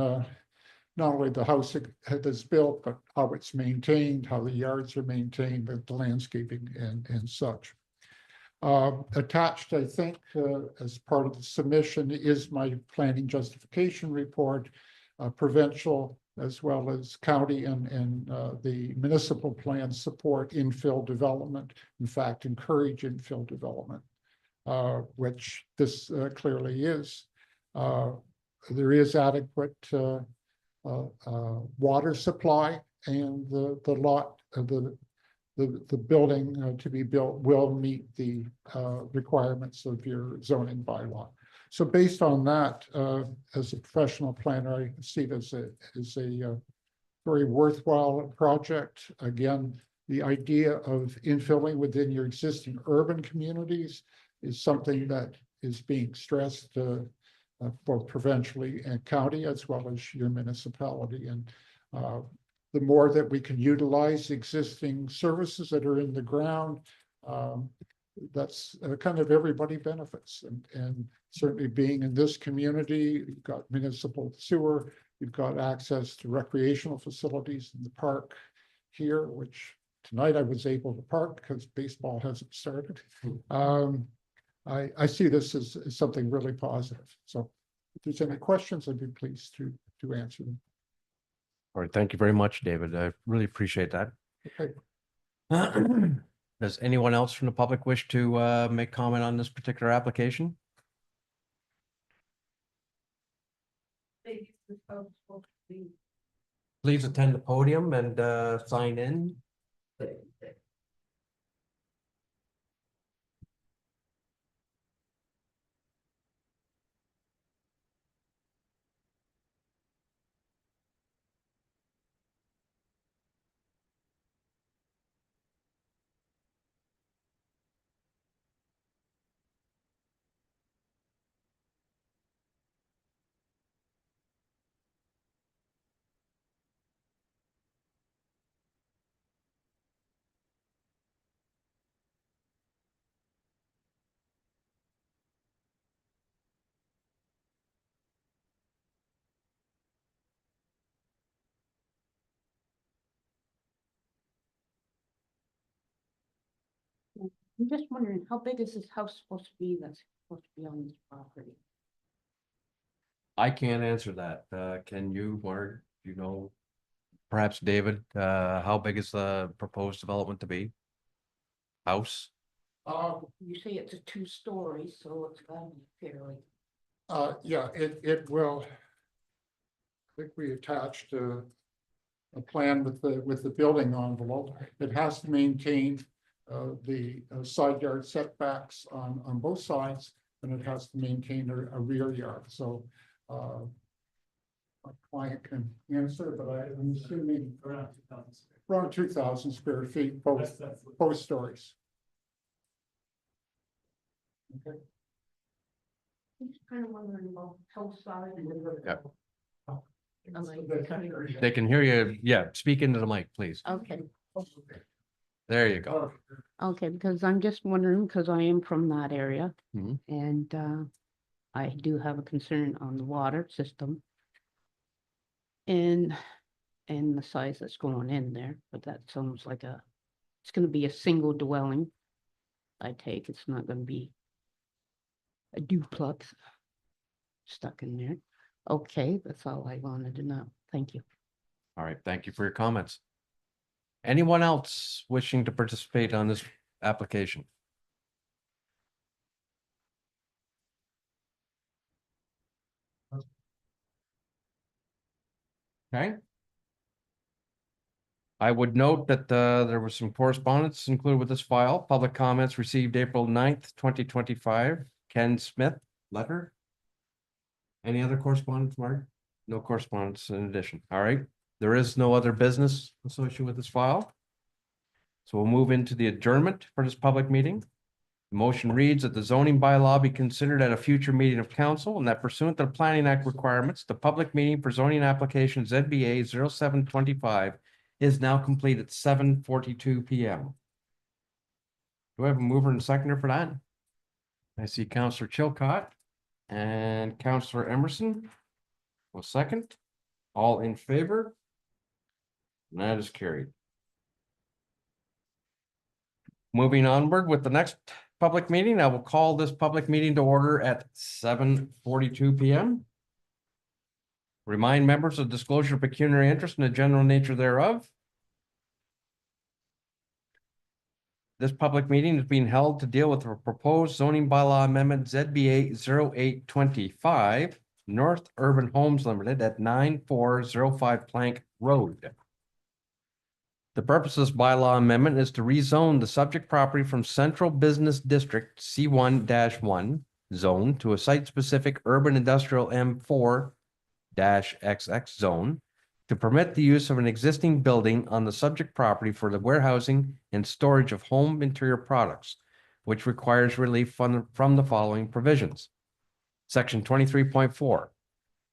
not only the house that's built, but how it's maintained, how the yards are maintained, the landscaping and such. Attached, I think, as part of the submission is my planning justification report, provincial as well as county and the municipal plans support infill development. In fact, encourage infill development, which this clearly is. There is adequate water supply, and the lot of the building to be built will meet the requirements of your zoning bylaw. So based on that, as a professional planner, I see it as a very worthwhile project. Again, the idea of infilling within your existing urban communities is something that is being stressed both provincially and county, as well as your municipality. And the more that we can utilize existing services that are in the ground, that's kind of everybody benefits. And certainly being in this community, you've got municipal sewer, you've got access to recreational facilities in the park here, which tonight I was able to park because baseball hasn't started. I see this as something really positive. So if there's any questions, I'd be pleased to answer them. All right, thank you very much, David. I really appreciate that. Okay. Does anyone else from the public wish to make comment on this particular application? Please attend the podium and sign in. I'm just wondering, how big is this house supposed to be that's supposed to be on this property? I can't answer that. Can you, Mark? You know, perhaps David, how big is the proposed development to be? House? You say it's a 2-story, so it's gotta be fairly. Yeah, it will. I think we attached a plan with the building envelope. It has to maintain the side yard setbacks on both sides, and it has to maintain a rear yard, so my client can answer, but I'm assuming around 2,000 square feet, both stories. Okay. I'm just kind of wondering about house size. Yep. Am I- They can hear you. Yeah, speak into the mic, please. Okay, There you go. okay, because I'm just wondering, because I am from that area. Mhm. And I do have a concern on the water system. And the size that's going in there, but that sounds like it's gonna be a single dwelling. I take, it's not gonna be a duplex stuck in there. Okay, that's all I wanted to know. Thank you. All right, thank you for your comments. Anyone else wishing to participate on this application? Okay. I would note that there was some correspondence included with this file. Public comments received April 9th, 2025. Ken Smith, letter. Any other correspondence, Mark? No correspondence in addition. All right. There is no other business associated with this file. So we'll move into the adjournment for this public meeting. The motion reads that the zoning bylaw be considered at a future meeting of council and that pursuant to the Planning Act requirements, the public meeting for zoning application ZBA 0725 is now complete at 7:42 PM. Do I have a mover and seconder for that? I see Councillor Chilcott and Councillor Emerson. Will second. All in favor? And that is carried. Moving onward with the next public meeting, I will call this public meeting to order at 7:42 PM. Remind members of disclosure of pecuniary interest and the general nature thereof. This public meeting is being held to deal with a proposed zoning bylaw amendment ZBA 0825 North Urban Homes Limited at 9405 Plank Road. The purpose of this bylaw amendment is to rezone the subject property from Central Business District C1-1 zone to a site-specific urban industrial M4-XX zone to permit the use of an existing building on the subject property for the warehousing and storage of home interior products, which requires relief from the following provisions. Section 23.4.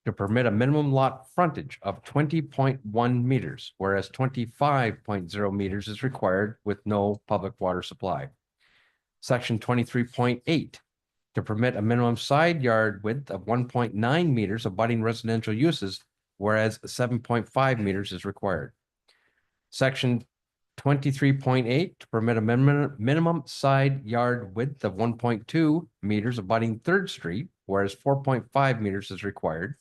To permit a minimum lot frontage of 20.1 meters, whereas 25.0 meters is required with no public water supply. Section 23.8. To permit a minimum side yard width of 1.9 meters abutting residential uses, whereas 7.5 meters is required. Section 23.8. To permit a minimum side yard width of 1.2 meters abutting Third Street, whereas 4.5 meters is required.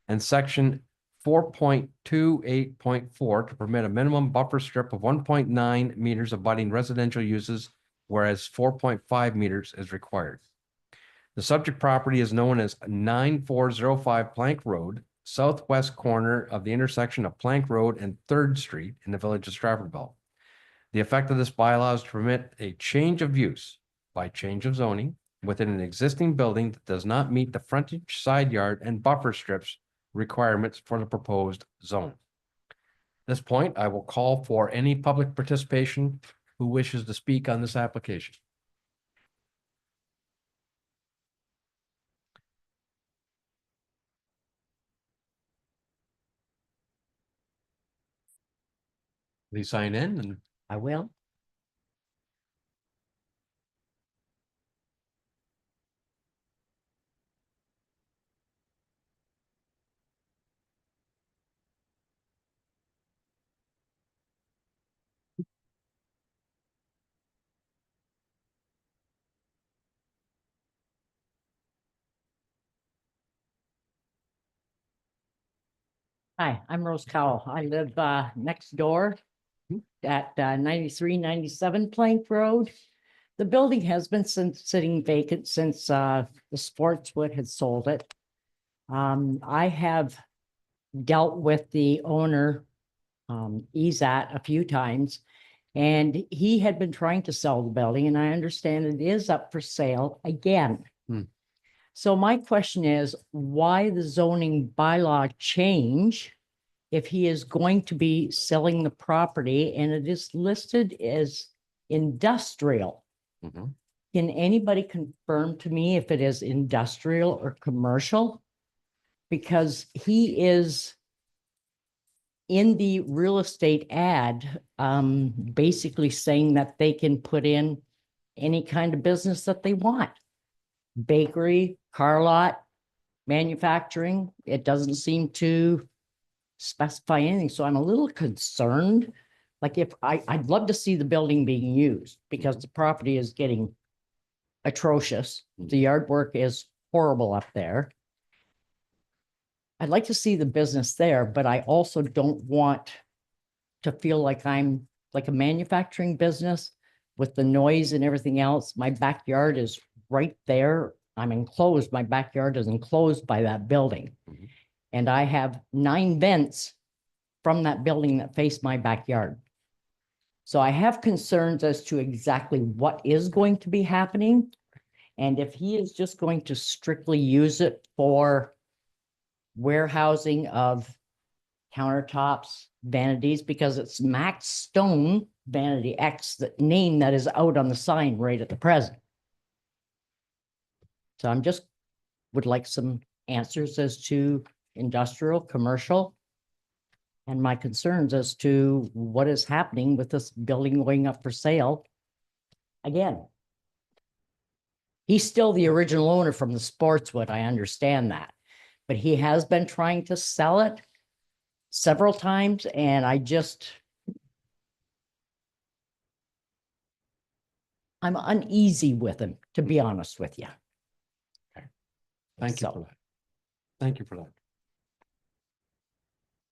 And section 4.28.4 to permit a minimum buffer strip of 1.9 meters abutting residential uses, whereas 4.5 meters is required. The subject property is known as 9405 Plank Road, southwest corner of the intersection of Plank Road and Third Street in the village of Stratfordville. The effect of this bylaw is to permit a change of use by change of zoning within an existing building that does not meet the frontage, side yard, and buffer strips requirements for the proposed zone. At this point, I will call for any public participation who wishes to speak on this application. Please sign in and I will. Hi, I'm Rose Cowell. I live next door at 9397 Plank Road. The building has been sitting vacant since the Sportswood had sold it. I have dealt with the owner, Ezat, a few times, and he had been trying to sell the building, and I understand it is up for sale again. So my question is, why the zoning bylaw change if he is going to be selling the property and it is listed as industrial? Mhm. Can anybody confirm to me if it is industrial or commercial? Because he is in the real estate ad, basically saying that they can put in any kind of business that they want. Bakery, car lot, manufacturing. It doesn't seem to specify anything. So I'm a little concerned. Like if I'd love to see the building being used because the property is getting atrocious. The yard work is horrible up there. I'd like to see the business there, but I also don't want to feel like I'm like a manufacturing business with the noise and everything else. My backyard is right there. I'm enclosed. My backyard is enclosed by that building. And I have 9 vents from that building that face my backyard. So I have concerns as to exactly what is going to be happening. And if he is just going to strictly use it for warehousing of countertops, vanities, because it's Max Stone Vanity X, the name that is out on the sign right at the present. So I'm just would like some answers as to industrial, commercial, and my concerns as to what is happening with this building going up for sale. Again, he's still the original owner from the Sportswood. I understand that, but he has been trying to sell it several times, and I'm uneasy with him, to be honest with you. Thank you So- for that. Thank you for that.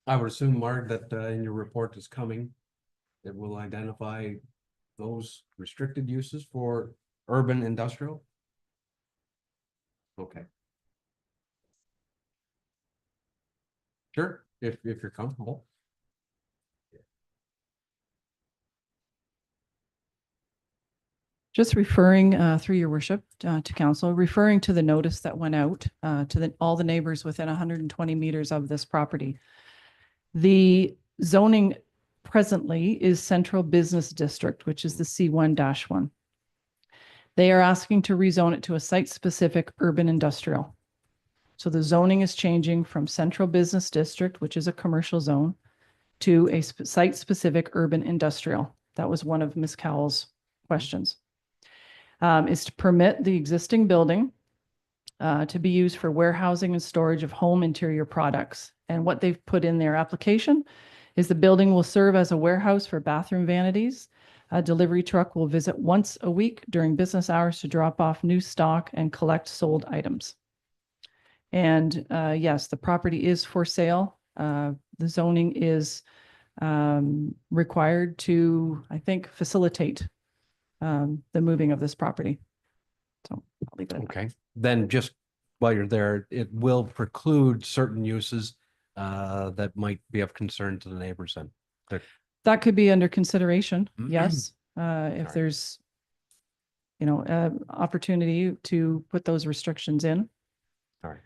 I would assume, Mark, that in your report that's coming, it will identify those restricted uses for urban industrial? Okay. Sure, if you're comfortable. Just referring through your worship to council, referring to the notice that went out to all the neighbors within 120 meters of this property. The zoning presently is Central Business District, which is the C1-1. They are asking to rezone it to a site-specific urban industrial. So the zoning is changing from Central Business District, which is a commercial zone, to a site-specific urban industrial. That was one of Ms. Cowell's questions. Is to permit the existing building to be used for warehousing and storage of home interior products. And what they've put in their application is the building will serve as a warehouse for bathroom vanities. A delivery truck will visit once a week during business hours to drop off new stock and collect sold items. And yes, the property is for sale. The zoning is required to, I think, facilitate the moving of this property. So I'll leave it at that. Okay, then just while you're there, it will preclude certain uses that might be of concern to the neighbors then. That could be under consideration, Mm-hmm. yes. If right. there's, opportunity to put those restrictions in. All right.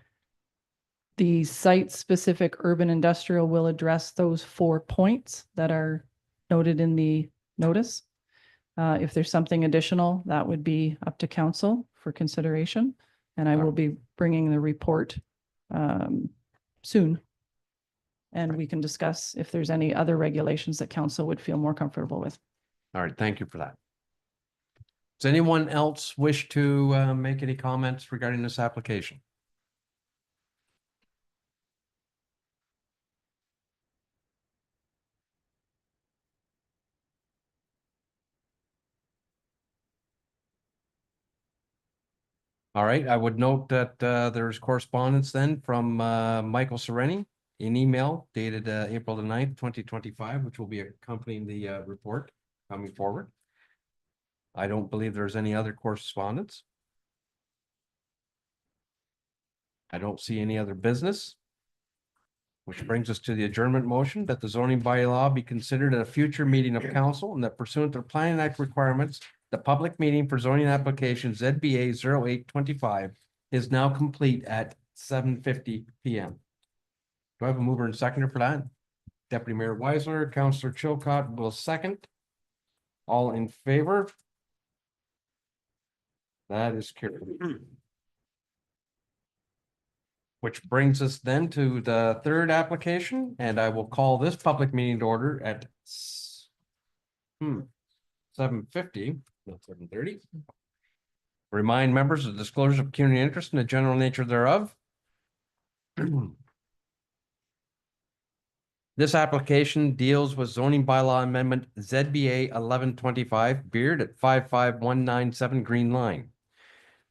The site-specific urban industrial will address those 4 points that are noted in the notice. If there's something additional, that would be up to council for consideration. And I will be bringing the report soon. And we can discuss if there's any other regulations that council would feel more comfortable with. All right, thank you for that. Does anyone else wish to make any comments regarding this application? All right, I would note that there's correspondence then from Michael Sereni an email dated April the 9th, 2025, which will be accompanying the report coming forward. I don't believe there's any other correspondence. I don't see any other business. Which brings us to the adjournment motion that the zoning bylaw be considered at a future meeting of council and that pursuant to the Planning Act requirements, the public meeting for zoning application ZBA 0825 is now complete at 7:50 PM. Do I have a mover and seconder for that? Deputy Mayor Weisler, Councillor Chilcott will second. All in favor? That is carried. Which brings us then to the third application, and I will call this public meeting to order at 7:50, not 7:30. Remind members of the disclosure of community interest and the general nature thereof. This application deals with zoning bylaw amendment ZBA 1125 Beard at 55197 Green Line.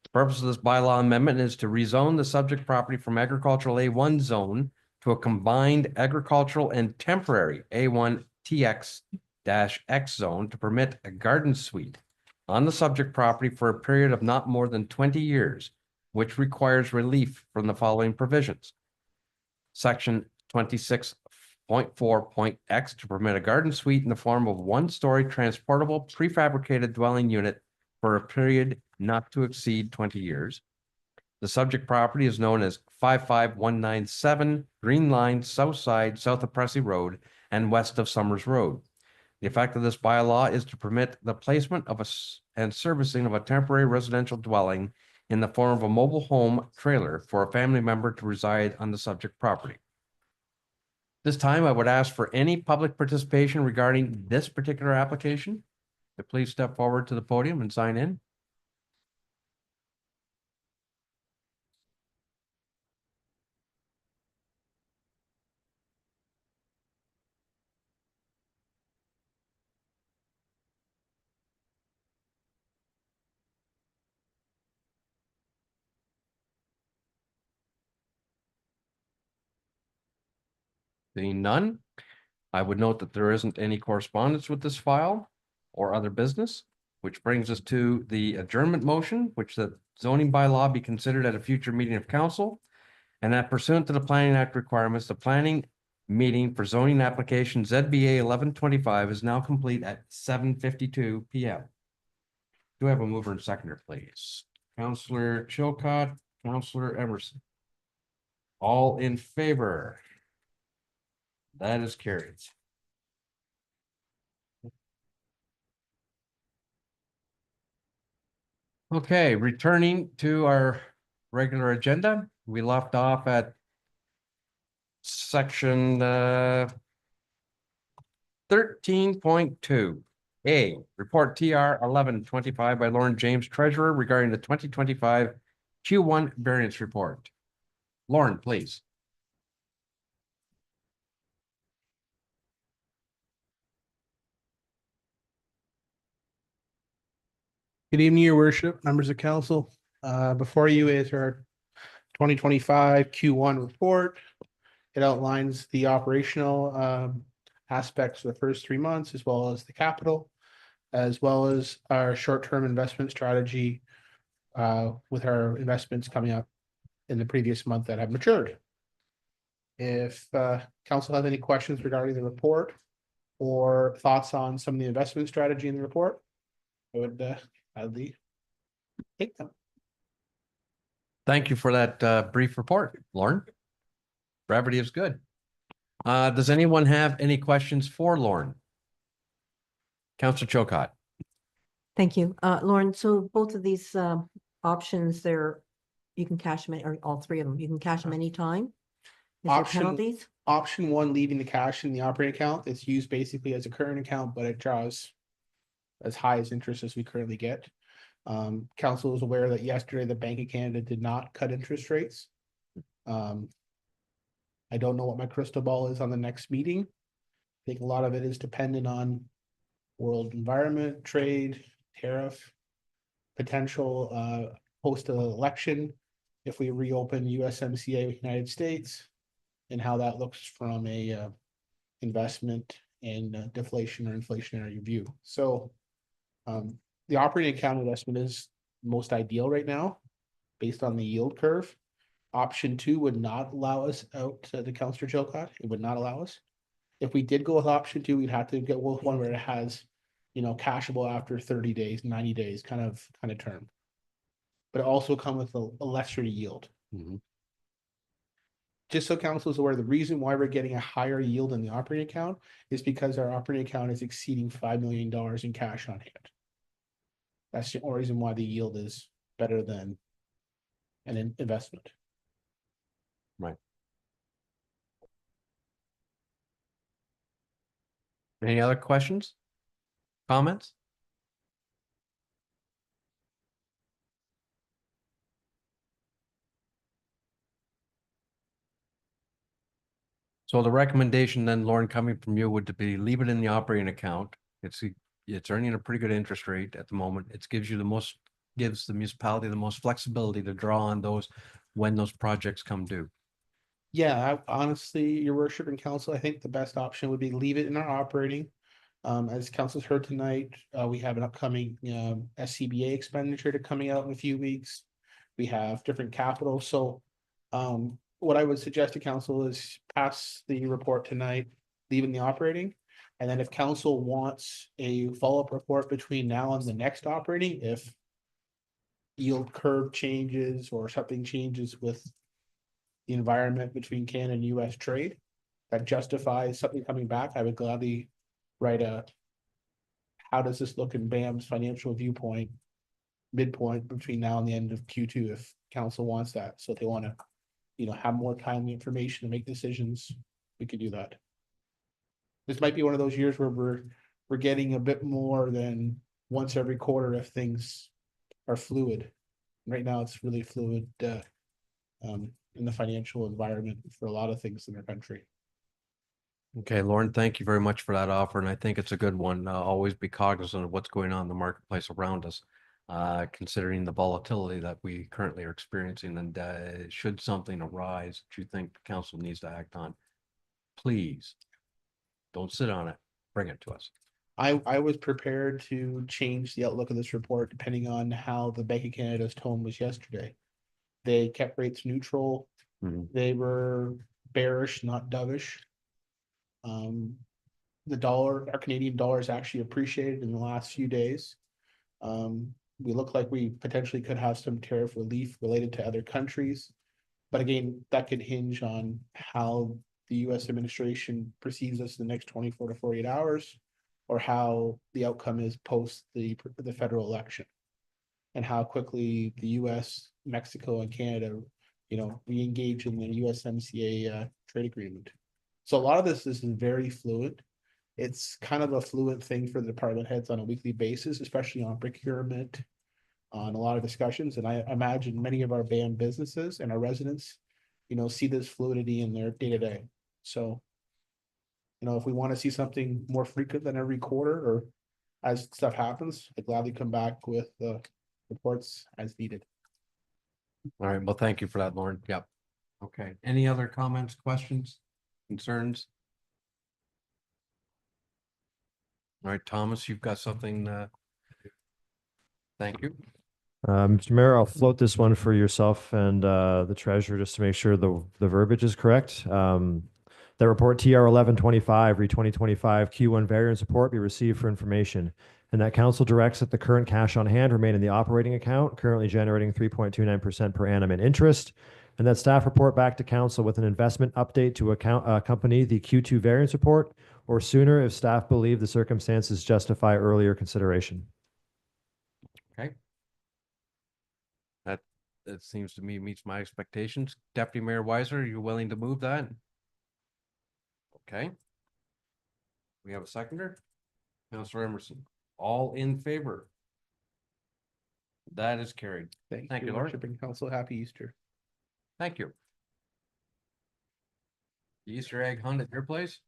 The purpose of this bylaw amendment is to rezone the subject property from agricultural A1 zone to a combined agricultural and temporary A1 TX-X zone to permit a garden suite on the subject property for a period of not more than 20 years, which requires relief from the following provisions. Section 26.4.x to permit a garden suite in the form of one-story transportable prefabricated dwelling unit for a period not to exceed 20 years. The subject property is known as 55197 Green Line, South Side, south of Pressy Road and west of Summers Road. The effect of this bylaw is to permit the placement of and servicing of a temporary residential dwelling in the form of a mobile home trailer for a family member to reside on the subject property. This time, I would ask for any public participation regarding this particular application. So please step forward to the podium and sign in. Seeing none, I would note that there isn't any correspondence with this file or other business, which brings us to the adjournment motion, which the zoning bylaw be considered at a future meeting of council. And that pursuant to the Planning Act requirements, the planning meeting for zoning application ZBA 1125 is now complete at 7:52 PM. Do I have a mover and seconder, please? Councillor Chilcott, Councillor Emerson. All in favor? That is carried. Okay, returning to our regular agenda, we left off at section 13.2. A, report TR 1125 by Lauren James, Treasurer, regarding the 2025 Q1 variance report. Lauren, please. Good evening, your worship, members of council. Before you is our 2025 Q1 report. It outlines the operational aspects of the first 3 months, as well as the capital, as well as our short-term investment strategy with our investments coming up in the previous month that have matured. If council has any questions regarding the report or thoughts on some of the investment strategy in the report, I would gladly take them. Thank you for that brief report, Lauren. Brevity is good. Does anyone have any questions for Lauren? Councillor Chilcott. Thank you. Lauren, so both of these options there, you can cash them, or all three of them, you can cash them anytime? Is there Option- penalties? Option 1, leaving the cash in the operating account. It's used basically as a current account, but it draws as high as interest as we currently get. Council is aware that yesterday the Bank of Canada did not cut interest rates. I don't know what my crystal ball is on the next meeting. I think a lot of it is dependent on world environment, trade, tariff, potential post-election if we reopen USMCA with United States. and how that looks from a investment and deflation or inflationary view. So the operating account investment is most ideal right now, based on the yield curve. Option 2 would not allow us out to the Councillor Chilcott. It would not allow us. If we did go with option 2, we'd have to get with one where it has, cashable after 30 days, 90 days kind of term. But it also come with a lesser yield. Just so council is aware, the reason why we're getting a higher yield in the operating account is because our operating account is exceeding $5 million in cash on hand. That's the only reason why the yield is better than an investment. Right. Any other questions? Comments? So the recommendation then, Lauren, coming from you would be leave it in the operating account. It's earning a pretty good interest rate at the moment. It gives the municipality the most flexibility to draw on those when those projects come due. Yeah, honestly, your worship and council, I think the best option would be leave it in our operating. As council's heard tonight, we have an upcoming SCBA expenditure coming out in a few weeks. We have different capital, so what I would suggest to council is pass the report tonight, leave in the operating. And then if council wants a follow-up report between now and the next operating, if yield curve changes or something changes with the environment between Canada and US trade that justifies something coming back, I would gladly write how does this look in BAM's financial viewpoint, midpoint between now and the end of Q2 if council wants that. So if they want to, have more timely information to make decisions, we could do that. This might be one of those years where we're getting a bit more than once every quarter if things are fluid. Right now, it's really fluid in the financial environment for a lot of things in our country. Okay, Lauren, thank you very much for that offer, and I think it's a good one. Always be cognizant of what's going on in the marketplace around us, considering the volatility that we currently are experiencing. And should something arise that you think the council needs to act on, please don't sit on it. Bring it to us. I was prepared to change the outlook of this report depending on how the Bank of Canada's tone was yesterday. They kept rates neutral. They were bearish, not dovish. The dollar, our Canadian dollar, is actually appreciated in the last few days. We look like we potentially could have some tariff relief related to other countries. But again, that could hinge on how the US administration perceives us in the next 24 to 48 hours, or how the outcome is post the federal election, and how quickly the US, Mexico, and Canada, re-engage in the USMCA trade agreement. So a lot of this is very fluid. It's kind of a fluid thing for the department heads on a weekly basis, especially on procurement, on a lot of discussions. And I imagine many of our BAM businesses and our residents, see this fluidity in their day-to-day. So, if we want to see something more frequent than every quarter or as stuff happens, I'd gladly come back with the reports as needed. All right, well, thank you for that, Lauren. Yep. Okay, any other comments, questions, concerns? All right, Thomas, you've got something. Thank you. Mr. Mayor, I'll float this one for yourself and the treasurer just to make sure the verbiage is correct. That report TR 1125 re 2025 Q1 variance report be received for information, and that council directs that the current cash on hand remain in the operating account, currently generating 3.29% per annum in interest, and that staff report back to council with an investment update to accompany the Q2 variance report, or sooner if staff believe the circumstances justify earlier consideration. Okay. That seems to me meets my expectations. Deputy Mayor Weiser, are you willing to move that? Okay. We have a seconder. Councilor Emerson, all in favor? That is carried. Thank you, you, Lauren. Worship and Council. Happy Easter. Thank you. The Easter egg hunt at your place?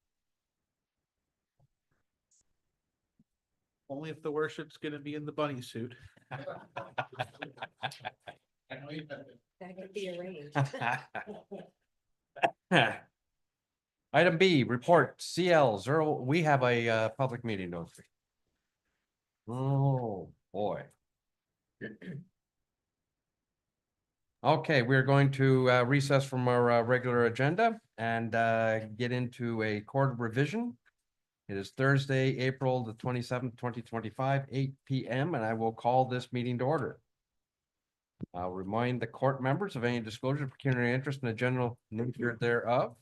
Only if the worship's gonna be in the bunny suit. That could be arranged. Item B, report CL 0, we have a public meeting, don't we? Oh, boy. Okay, we're going to recess from our regular agenda and get into a court revision. It is Thursday, April the 27th, 2025, 8 p.m., and I will call this meeting to order. I'll remind the court members of any disclosure of pecuniary interest in the general nature thereof.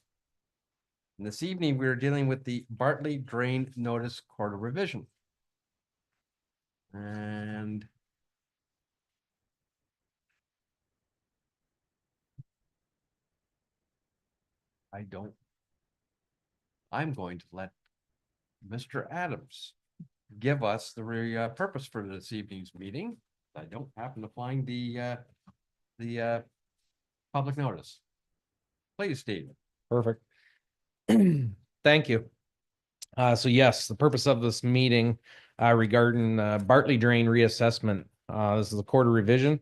And this evening, we are dealing with the Bartley Drain Notice Court of Revision. And I'm going to let Mr. Adams give us the purpose for this evening's meeting. I don't happen to find the public notice. Please, Steve. Perfect. Thank you. So yes, the purpose of this meeting regarding Bartley Drain reassessment. This is a quarter revision.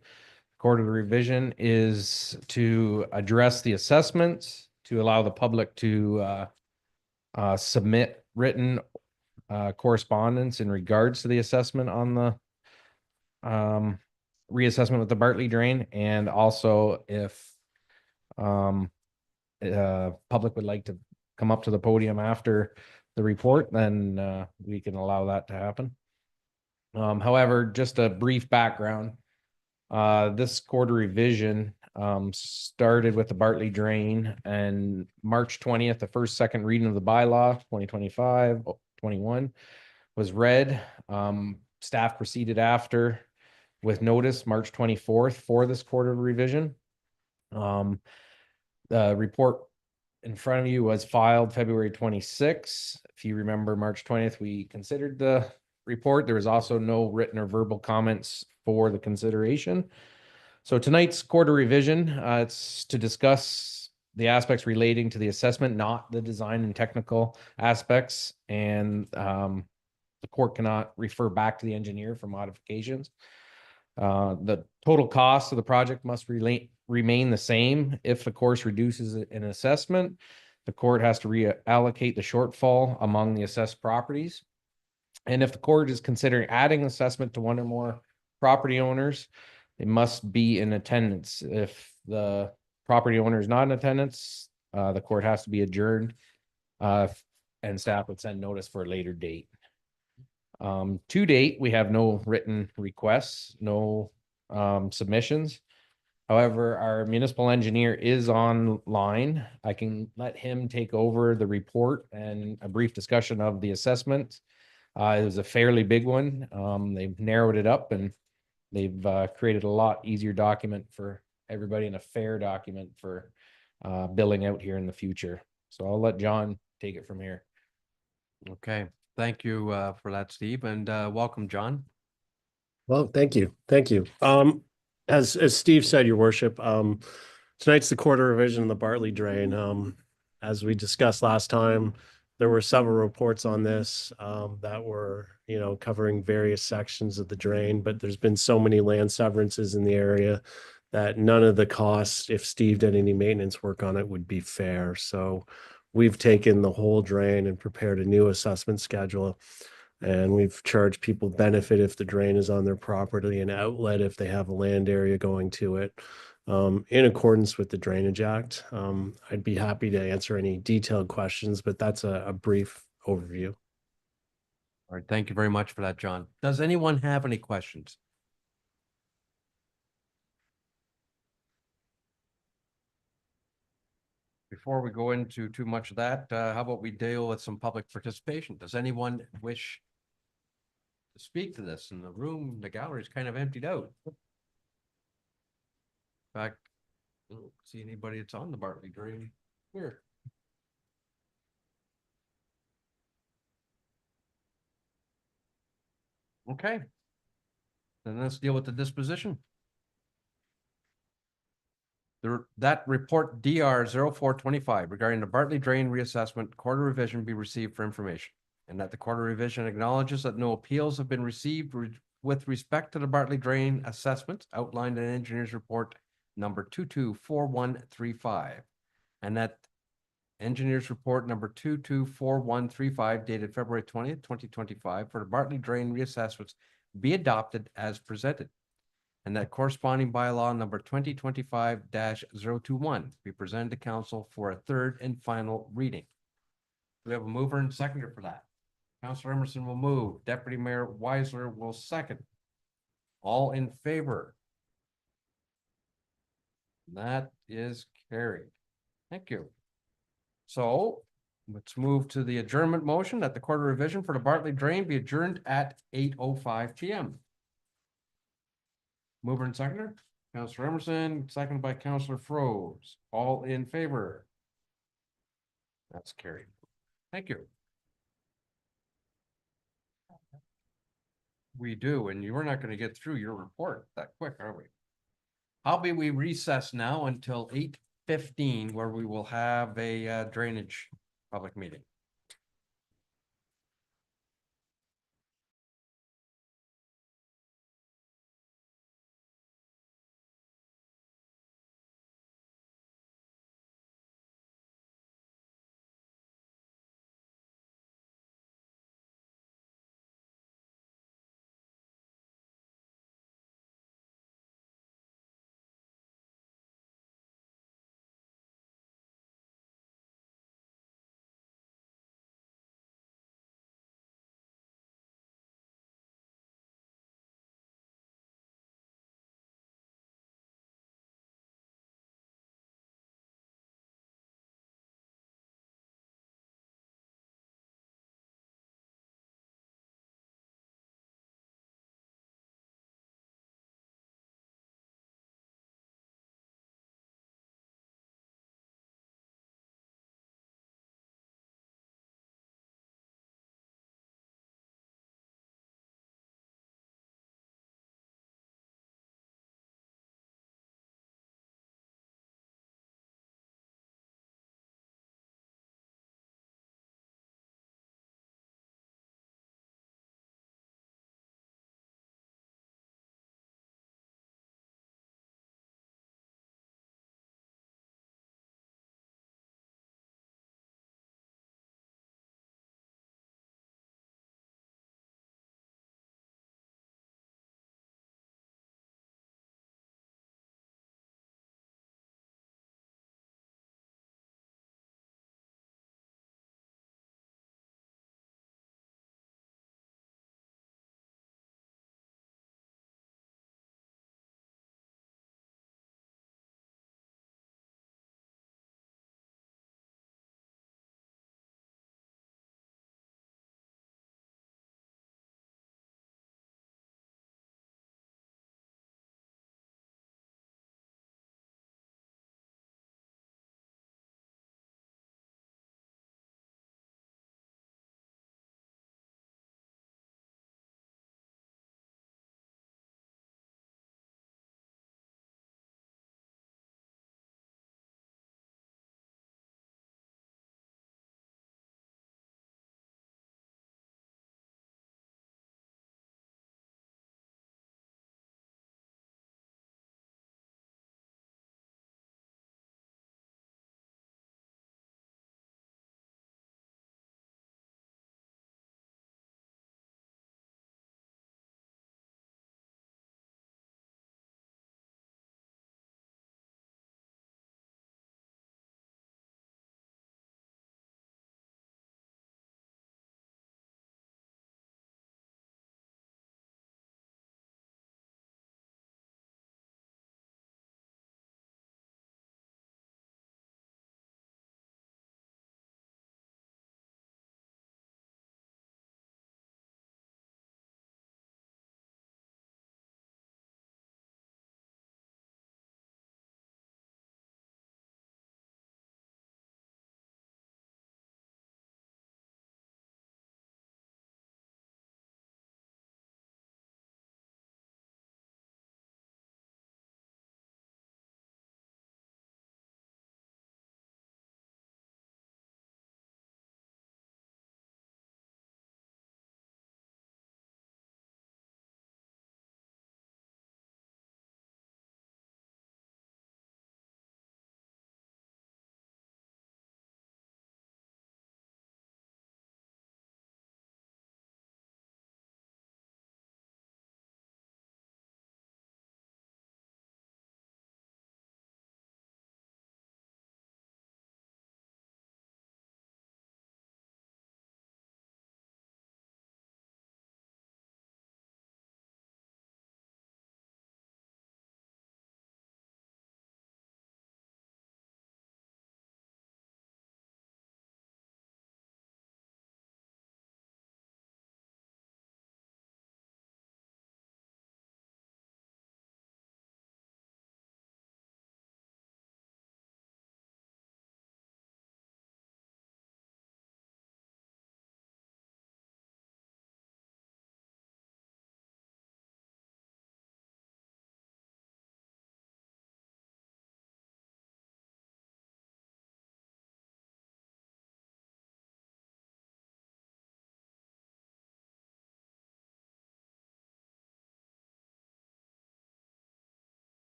Quarter revision is to address the assessments, to allow the public to submit written correspondence in regards to the assessment on the reassessment with the Bartley Drain, and also if public would like to come up to the podium after the report, then we can allow that to happen. However, just a brief background. This quarter revision started with the Bartley Drain, and March 20th, the second reading of the bylaw 2025-21 was read. Staff proceeded after with notice March 24th for this quarter revision. The report in front of you was filed February 26th. If you remember, March 20th, we considered the report. There was also no written or verbal comments for the consideration. So tonight's quarter revision, it's to discuss the aspects relating to the assessment, not the design and technical aspects. And the court cannot refer back to the engineer for modifications. The total cost of the project must remain the same. If the course reduces an assessment, the court has to reallocate the shortfall among the assessed properties. And if the court is considering adding assessment to one or more property owners, they must be in attendance. If the property owner is not in attendance, the court has to be adjourned, and staff would send notice for a later date. To date, we have no written requests, no submissions. However, our municipal engineer is online. I can let him take over the report and a brief discussion of the assessment. It was a fairly big one. They've narrowed it up, and they've created a lot easier document for everybody, and a fair document for billing out here in the future. So I'll let John take it from here. Okay, thank you for that, Steve, and welcome, John. Well, thank you. Thank you. As Steve said, your worship, tonight's the quarter revision of the Bartley Drain. As we discussed last time, there were several reports on this that were, covering various sections of the drain, but there's been so many land severances in the area that none of the costs, if Steve did any maintenance work on it, would be fair. So we've taken the whole drain and prepared a new assessment schedule. And we've charged people benefit if the drain is on their property, and outlet if they have a land area going to it, in accordance with the Drainage Act. I'd be happy to answer any detailed questions, but that's a brief overview. All right, thank you very much for that, John. Does anyone have any questions? Before we go into too much of that, how about we deal with some public participation? Does anyone wish to speak to this? In the room, the gallery is kind of emptied out. In fact, I don't see anybody that's on the Bartley Drain here. Okay. Then let's deal with the disposition. That report DR 0425 regarding the Bartley Drain reassessment quarter revision be received for information, and that the quarter revision acknowledges that no appeals have been received with respect to the Bartley Drain assessment outlined in engineer's report number 224135, and that Engineers report number 224135 dated February 20th, 2025 for the Bartley Drain reassessments be adopted as presented. And that corresponding bylaw number 2025-021 be presented to council for a third and final reading. We have a mover and seconder for that. Councillor Emerson will move. Deputy Mayor Weisler will second. All in favor? That is carried. Thank you. So let's move to the adjournment motion that the Court of Revision for the Bartley Drain be adjourned at 8:05 PM. Mover and seconder, Councillor Emerson, seconded by Councillor Froese. All in favor? That's carried. Thank you. We do, and you were not going to get through your report that quick, are we? How be we recess now until 8:15, where we will have a drainage public meeting.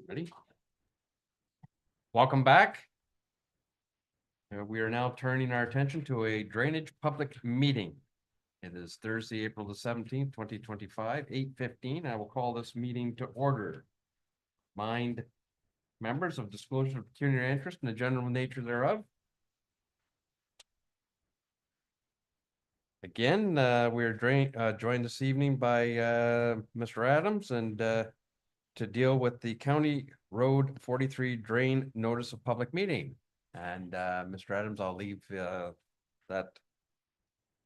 Ready? Welcome back. We are now turning our attention to a drainage public meeting. It is Thursday, April the 17th, 2025, 8:15. I will call this meeting to order. Mind members of disclosure of pecuniary interest and the general nature thereof. Again, we are joined this evening by Mr. Adams and to deal with the County Road 43 drain notice of public meeting. And Mr. Adams, I'll leave that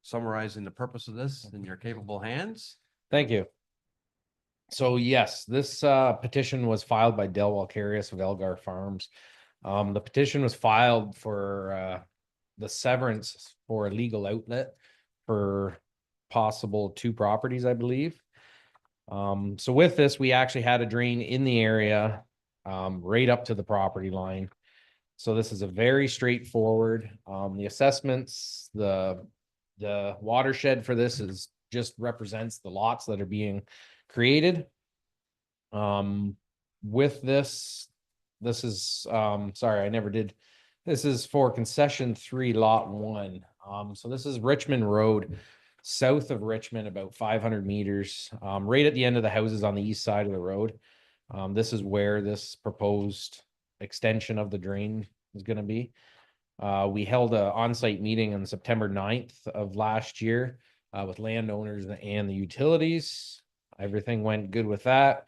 summarizing the purpose of this in your capable hands. Thank you. So yes, this petition was filed by Del Walcarius of Elgar Farms. The petition was filed for the severance for a legal outlet for possible 2 properties, I believe. So with this, we actually had a drain in the area right up to the property line. So this is a very straightforward, the assessments, the watershed for this is just represents the lots that are being created. With this is, sorry, I never did. This is for concession 3 lot 1. So this is Richmond Road, south of Richmond, about 500 meters, right at the end of the houses on the east side of the road. This is where this proposed extension of the drain is going to be. We held an on-site meeting on September 9th of last year with landowners and the utilities. Everything went good with that.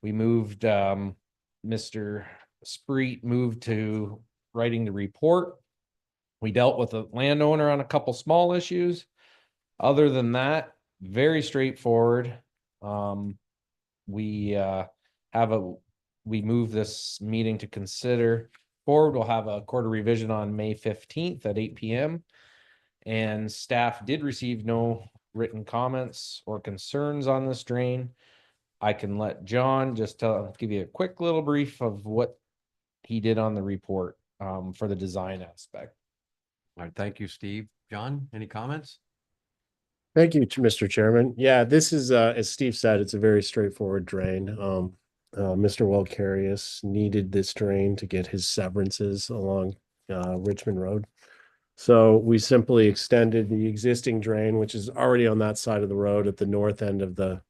We moved, Mr. Spreet moved to writing the report. We dealt with the landowner on a couple small issues. Other than that, very straightforward. We move this meeting to consider forward. We'll have a quarter revision on May 15th at 8 p.m. And staff did receive no written comments or concerns on this drain. I can let John just give you a quick little brief of what he did on the report for the design aspect. All right, thank you, Steve. John, any comments? Thank you, Mr. Chairman. Yeah, this is, as Steve said, it's a very straightforward drain. Mr. Walcarius needed this drain to get his severances along Richmond Road. So we simply extended the existing drain, which is already on that side of the road at the north end of the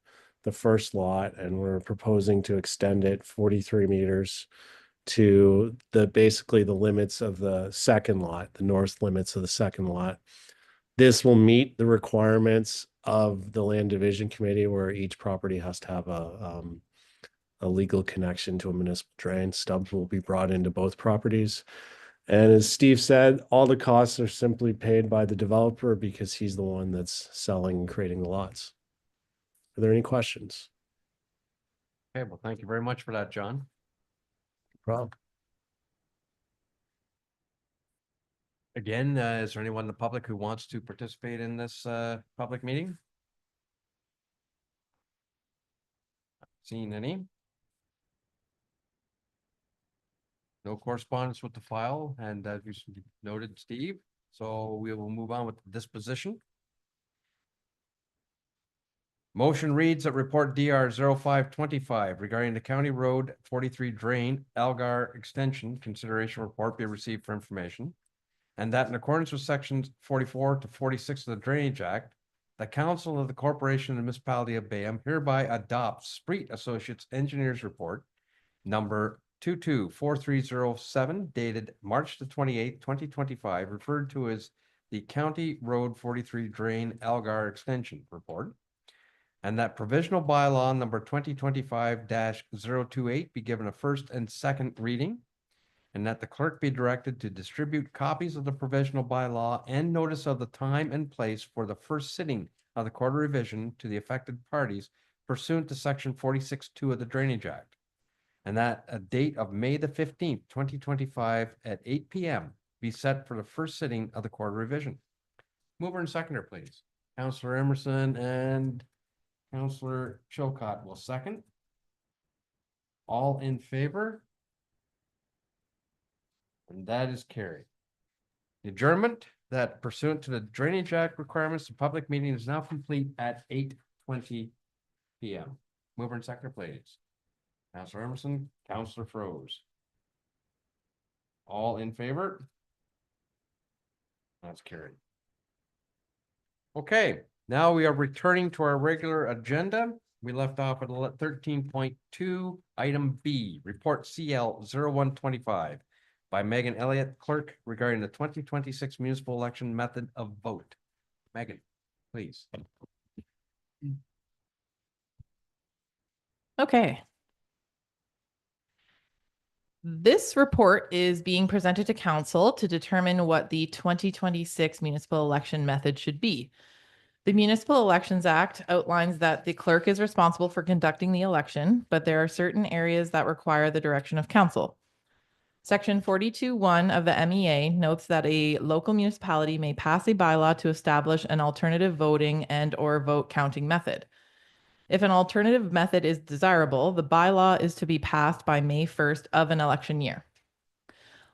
first lot, and we're proposing to extend it 43 meters to basically the limits of the second lot, the north limits of the second lot. This will meet the requirements of the Land Division Committee, where each property has to have a legal connection to a municipal drain. Stubs will be brought into both properties. And as Steve said, all the costs are simply paid by the developer because he's the one that's selling and creating the lots. Are there any questions? Okay, well, thank you very much for that, John. No problem. Again, is there anyone in the public who wants to participate in this public meeting? Seeing any? No correspondence with the file, and as you noted, Steve, so we will move on with the disposition. Motion reads that report DR 0525 regarding the County Road 43 drain Algar extension consideration report be received for information. And that in accordance with sections 44 to 46 of the Drainage Act, the Council of the Corporation and Municipality of Bayham hereby adopts Spreet Associates Engineers Report number 224307 dated March the 28th, 2025, referred to as the County Road 43 Drain Algar Extension Report. And that provisional bylaw number 2025-028 be given a first and second reading. And that the clerk be directed to distribute copies of the provisional bylaw and notice of the time and place for the first sitting of the quarter revision to the affected parties pursuant to section 46(2) of the Drainage Act. And that a date of May the 15th, 2025 at 8 p.m. be set for the first sitting of the quarter revision. Mover and seconder, please. Councillor Emerson and Councillor Chilcott will second. All in favor? And that is carried. The adjournment that pursuant to the Drainage Act requirements, the public meeting is now complete at 8:20 p.m. Mover and seconder, please. Counselor Emerson, Counselor Froze. All in favor? That's carried. Okay, now we are returning to our regular agenda. We left off at 13.2, item B, report CL 0125 by Megan Elliott, clerk, regarding the 2026 municipal election method of vote. Megan, please. Okay. This report is being presented to council to determine what the 2026 municipal election method should be. The Municipal Elections Act outlines that the clerk is responsible for conducting the election, but there are certain areas that require the direction of council. Section 42(1) of the MEA notes that a local municipality may pass a bylaw to establish an alternative voting and/or vote counting method. If an alternative method is desirable, the bylaw is to be passed by May 1st of an election year.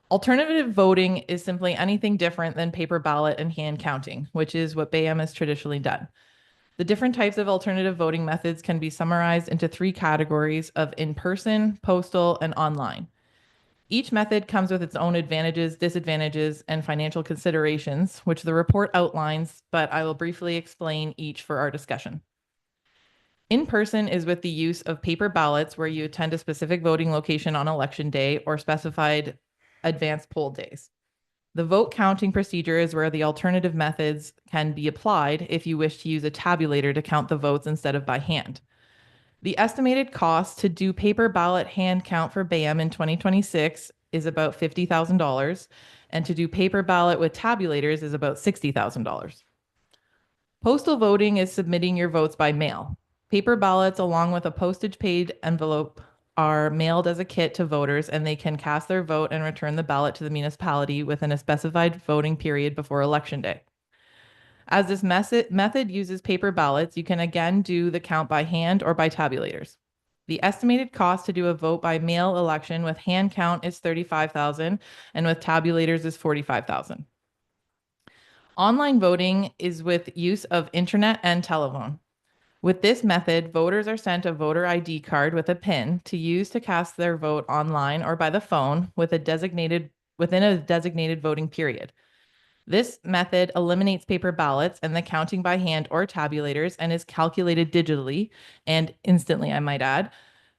Alternative voting is simply anything different than paper ballot and hand counting, which is what BAM has traditionally done. The different types of alternative voting methods can be summarized into 3 categories of in-person, postal, and online. Each method comes with its own advantages, disadvantages, and financial considerations, which the report outlines, but I will briefly explain each for our discussion. In-person is with the use of paper ballots where you attend a specific voting location on election day or specified advanced poll days. The vote counting procedure is where the alternative methods can be applied if you wish to use a tabulator to count the votes instead of by hand. The estimated cost to do paper ballot hand count for BAM in 2026 is about $50,000, and to do paper ballot with tabulators is about $60,000. Postal voting is submitting your votes by mail. Paper ballots, along with a postage-paid envelope, are mailed as a kit to voters, and they can cast their vote and return the ballot to the municipality within a specified voting period before Election Day. As this method uses paper ballots, you can again do the count by hand or by tabulators. The estimated cost to do a vote by mail election with hand count is $35,000 and with tabulators is $45,000. Online voting is with use of internet and telephone. With this method, voters are sent a voter ID card with a PIN to use to cast their vote online or by the phone within a designated voting period. This method eliminates paper ballots and the counting by hand or tabulators and is calculated digitally and instantly, I might add.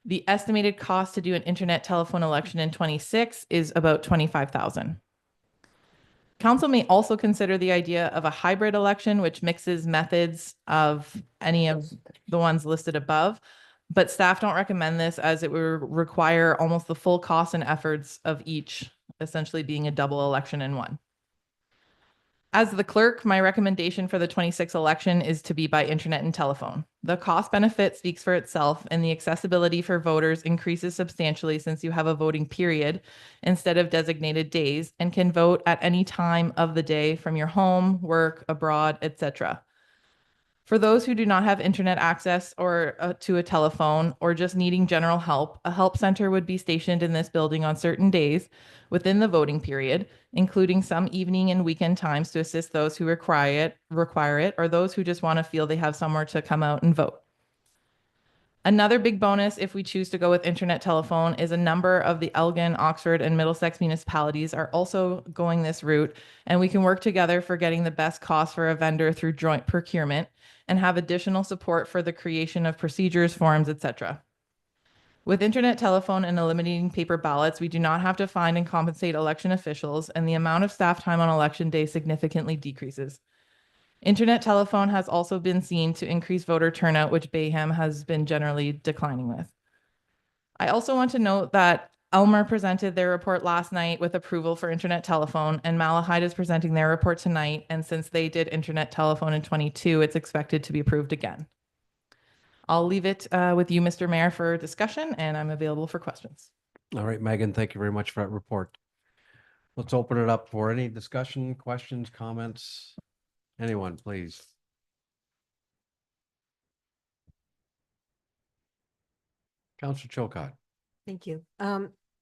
The estimated cost to do an internet telephone election in 26 is about $25,000. Council may also consider the idea of a hybrid election, which mixes methods of any of the ones listed above, but staff don't recommend this as it would require almost the full costs and efforts of each, essentially being a double election in one. As the clerk, my recommendation for the 26 election is to be by internet and telephone. The cost benefit speaks for itself, and the accessibility for voters increases substantially since you have a voting period instead of designated days and can vote at any time of the day from your home, work, abroad, etc. For those who do not have internet access or to a telephone or just needing general help, a help center would be stationed in this building on certain days within the voting period, including some evening and weekend times to assist those who require it, or those who just want to feel they have somewhere to come out and vote. Another big bonus if we choose to go with internet telephone is a number of the Elgin, Oxford, and Middlesex municipalities are also going this route, and we can work together for getting the best cost for a vendor through joint procurement and have additional support for the creation of procedures, forms, etc. With internet telephone and eliminating paper ballots, we do not have to find and compensate election officials, and the amount of staff time on election day significantly decreases. Internet telephone has also been seen to increase voter turnout, which Bayham has been generally declining with. I also want to note that Elmer presented their report last night with approval for internet telephone, and Malahide is presenting their report tonight. And since they did internet telephone in 22, it's expected to be approved again. I'll leave it with you, Mr. Mayor, for discussion, and I'm available for questions. All right, Megan, thank you very much for that report. Let's open it up for any discussion, questions, comments. Anyone, please. Councilor Chilcott. Thank you.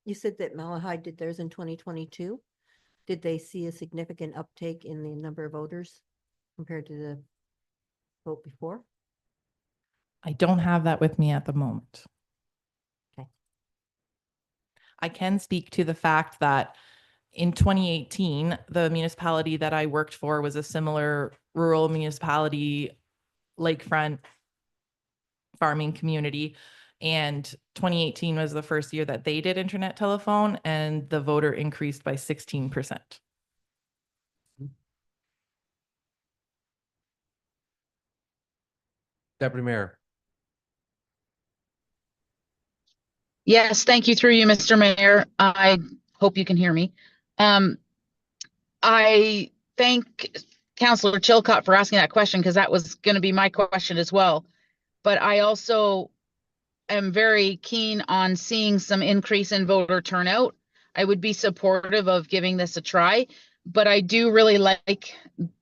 You said that Malahide did theirs in 2022. Did they see a significant uptake in the number of voters compared to the vote before? I don't have that with me at the moment. Okay. I can speak to the fact that in 2018, the municipality that I worked for was a similar rural municipality, lakefront farming community. And 2018 was the first year that they did internet telephone, and the voter increased by 16%. Deputy Mayor. Yes, thank you through you, Mr. Mayor. I hope you can hear me. I thank Councillor Chilcott for asking that question because that was going to be my question as well. But I also am very keen on seeing some increase in voter turnout. I would be supportive of giving this a try, but I do really like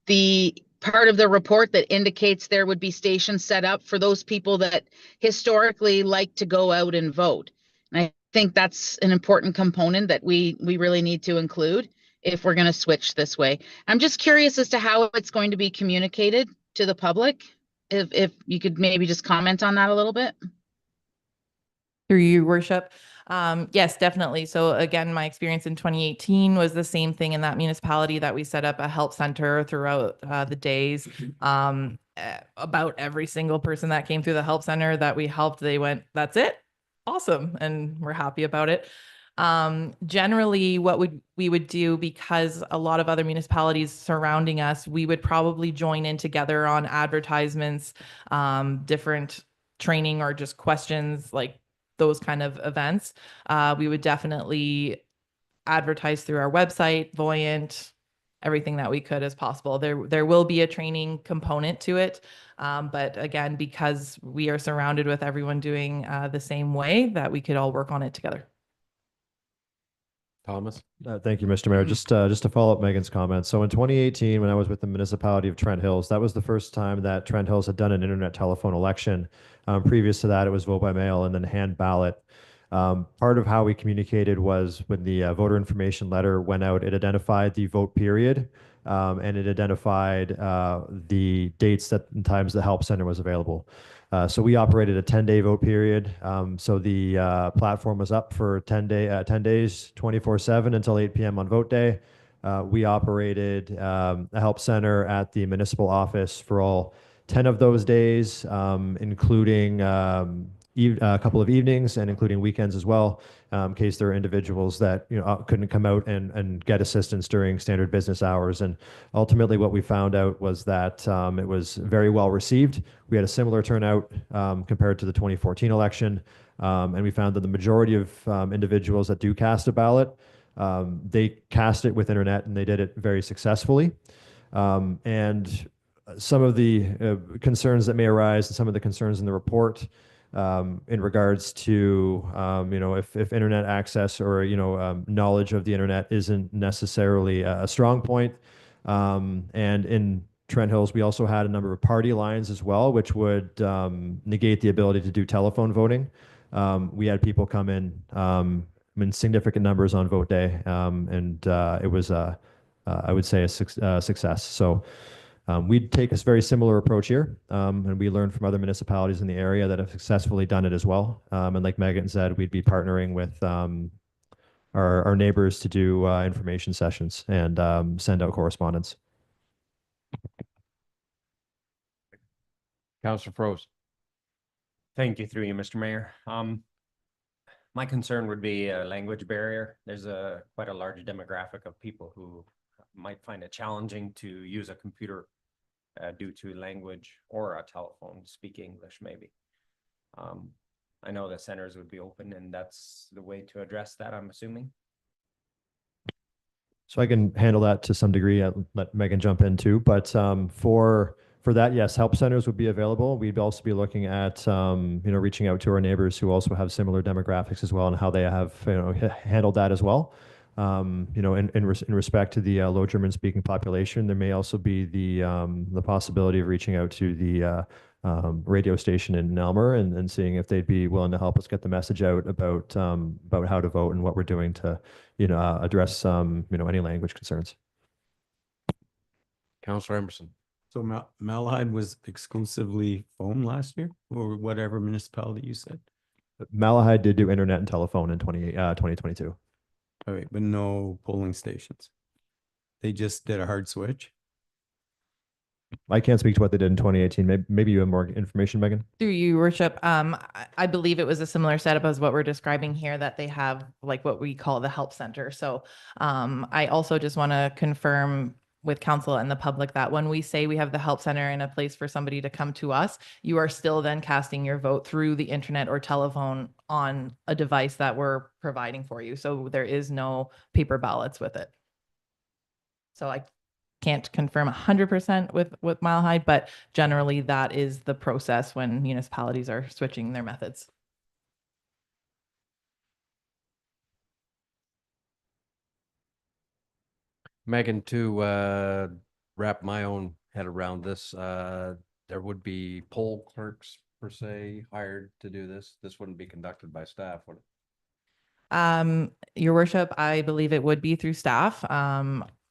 the part of the report that indicates there would be stations set up for those people that historically like to go out and vote. And I think that's an important component that we really need to include if we're going to switch this way. I'm just curious as to how it's going to be communicated to the public. If you could maybe just comment on that a little bit. Through your worship. Yes, definitely. So again, my experience in 2018 was the same thing in that municipality that we set up a help center throughout the days. About every single person that came through the help center that we helped, they went, "That's it? Awesome." And we're happy about it. Generally what we would do, because a lot of other municipalities surrounding us, we would probably join in together on advertisements, different training or just questions, like those kind of events. We would definitely advertise through our website, Voyant, everything that we could as possible. There will be a training component to it. But again, because we are surrounded with everyone doing the same way, that we could all work on it together. Thomas. Thank you, Mr. Mayor. Just to follow up Megan's comments. So in 2018, when I was with the municipality of Trent Hills, that was the first time that Trent Hills had done an internet telephone election. Previous to that, it was vote by mail and then hand ballot. Part of how we communicated was when the voter information letter went out, it identified the vote period, and it identified the dates and times the help center was available. So we operated a 10-day vote period. So the platform was up for 10 days, 24/7 until 8 p.m. on vote day. We operated a help center at the municipal office for all 10 of those days, including a couple of evenings and including weekends as well, in case there are individuals that couldn't come out and get assistance during standard business hours. And ultimately, what we found out was that it was very well received. We had a similar turnout compared to the 2014 election, and we found that the majority of individuals that do cast a ballot, they cast it with internet, and they did it very successfully. And some of the concerns that may arise, and some of the concerns in the report, in regards to if internet access or knowledge of the internet isn't necessarily a strong point. And in Trent Hills, we also had a number of party lines as well, which would negate the ability to do telephone voting. We had people come in significant numbers on vote day, and it was I would say a success. So we'd take a very similar approach here, and we learned from other municipalities in the area that have successfully done it as well. And like Megan said, we'd be partnering with our neighbors to do information sessions and send out correspondence. Councillor Frost. Thank you through you, Mr. Mayor. My concern would be a language barrier. There's quite a large demographic of people who might find it challenging to use a computer due to language or a telephone, speak English maybe. I know the centers would be open, and that's the way to address that, I'm assuming. So I can handle that to some degree. I'll let Megan jump in too. But for that, yes, help centers would be available. We'd also be looking at reaching out to our neighbors who also have similar demographics as well, and how they have handled that as well. In respect to the low German speaking population, there may also be the possibility of reaching out to the radio station in Elmer and seeing if they'd be willing to help us get the message out about how to vote and what we're doing to address any language concerns. Councillor Emerson. So Malahide was exclusively phone last year, or whatever municipality you said? Malahide did do internet and telephone in 2022. All right, but no polling stations. They just did a hard switch. I can't speak to what they did in 2018. Maybe you have more information, Megan? Through you, Your Worship, I believe it was a similar setup as what we're describing here, that they have like what we call the help center. So I also just want to confirm with council and the public that when we say we have the help center and a place for somebody to come to us, you are still then casting your vote through the internet or telephone on a device that we're providing for you. So there is no paper ballots with it. So I can't confirm 100% with Mile High, but generally that is the process when municipalities are switching their methods. Megan, to wrap my own head around this, there would be poll clerks per se hired to do this. This wouldn't be conducted by staff, would it? Your Worship, I believe it would be through staff.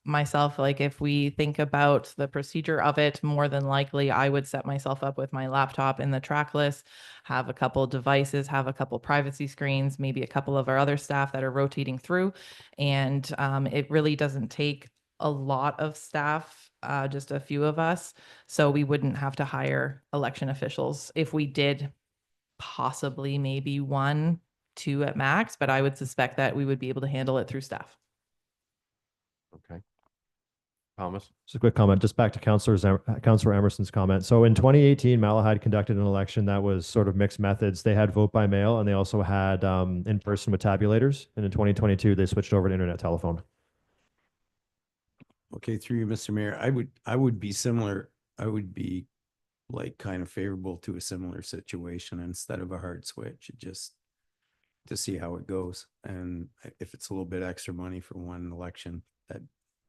Myself, like if we think about the procedure of it, more than likely I would set myself up with my laptop in the track list, have a couple devices, have a couple privacy screens, maybe a couple of our other staff that are rotating through. And it really doesn't take a lot of staff, just a few of us. So we wouldn't have to hire election officials. If we did, possibly maybe 1, 2 at max, but I would suspect that we would be able to handle it through staff. Okay. Thomas? Just a quick comment, just back to Councillor Emerson's comment. So in 2018, Malahide conducted an election that was sort of mixed methods. They had vote by mail and they also had in person with tabulators. And in 2022, they switched over to internet telephone. Okay, through you, Mr. Mayor, I would be similar. I would be like kind of favorable to a similar situation instead of a hard switch, just to see how it goes. And if it's a little bit extra money for one election,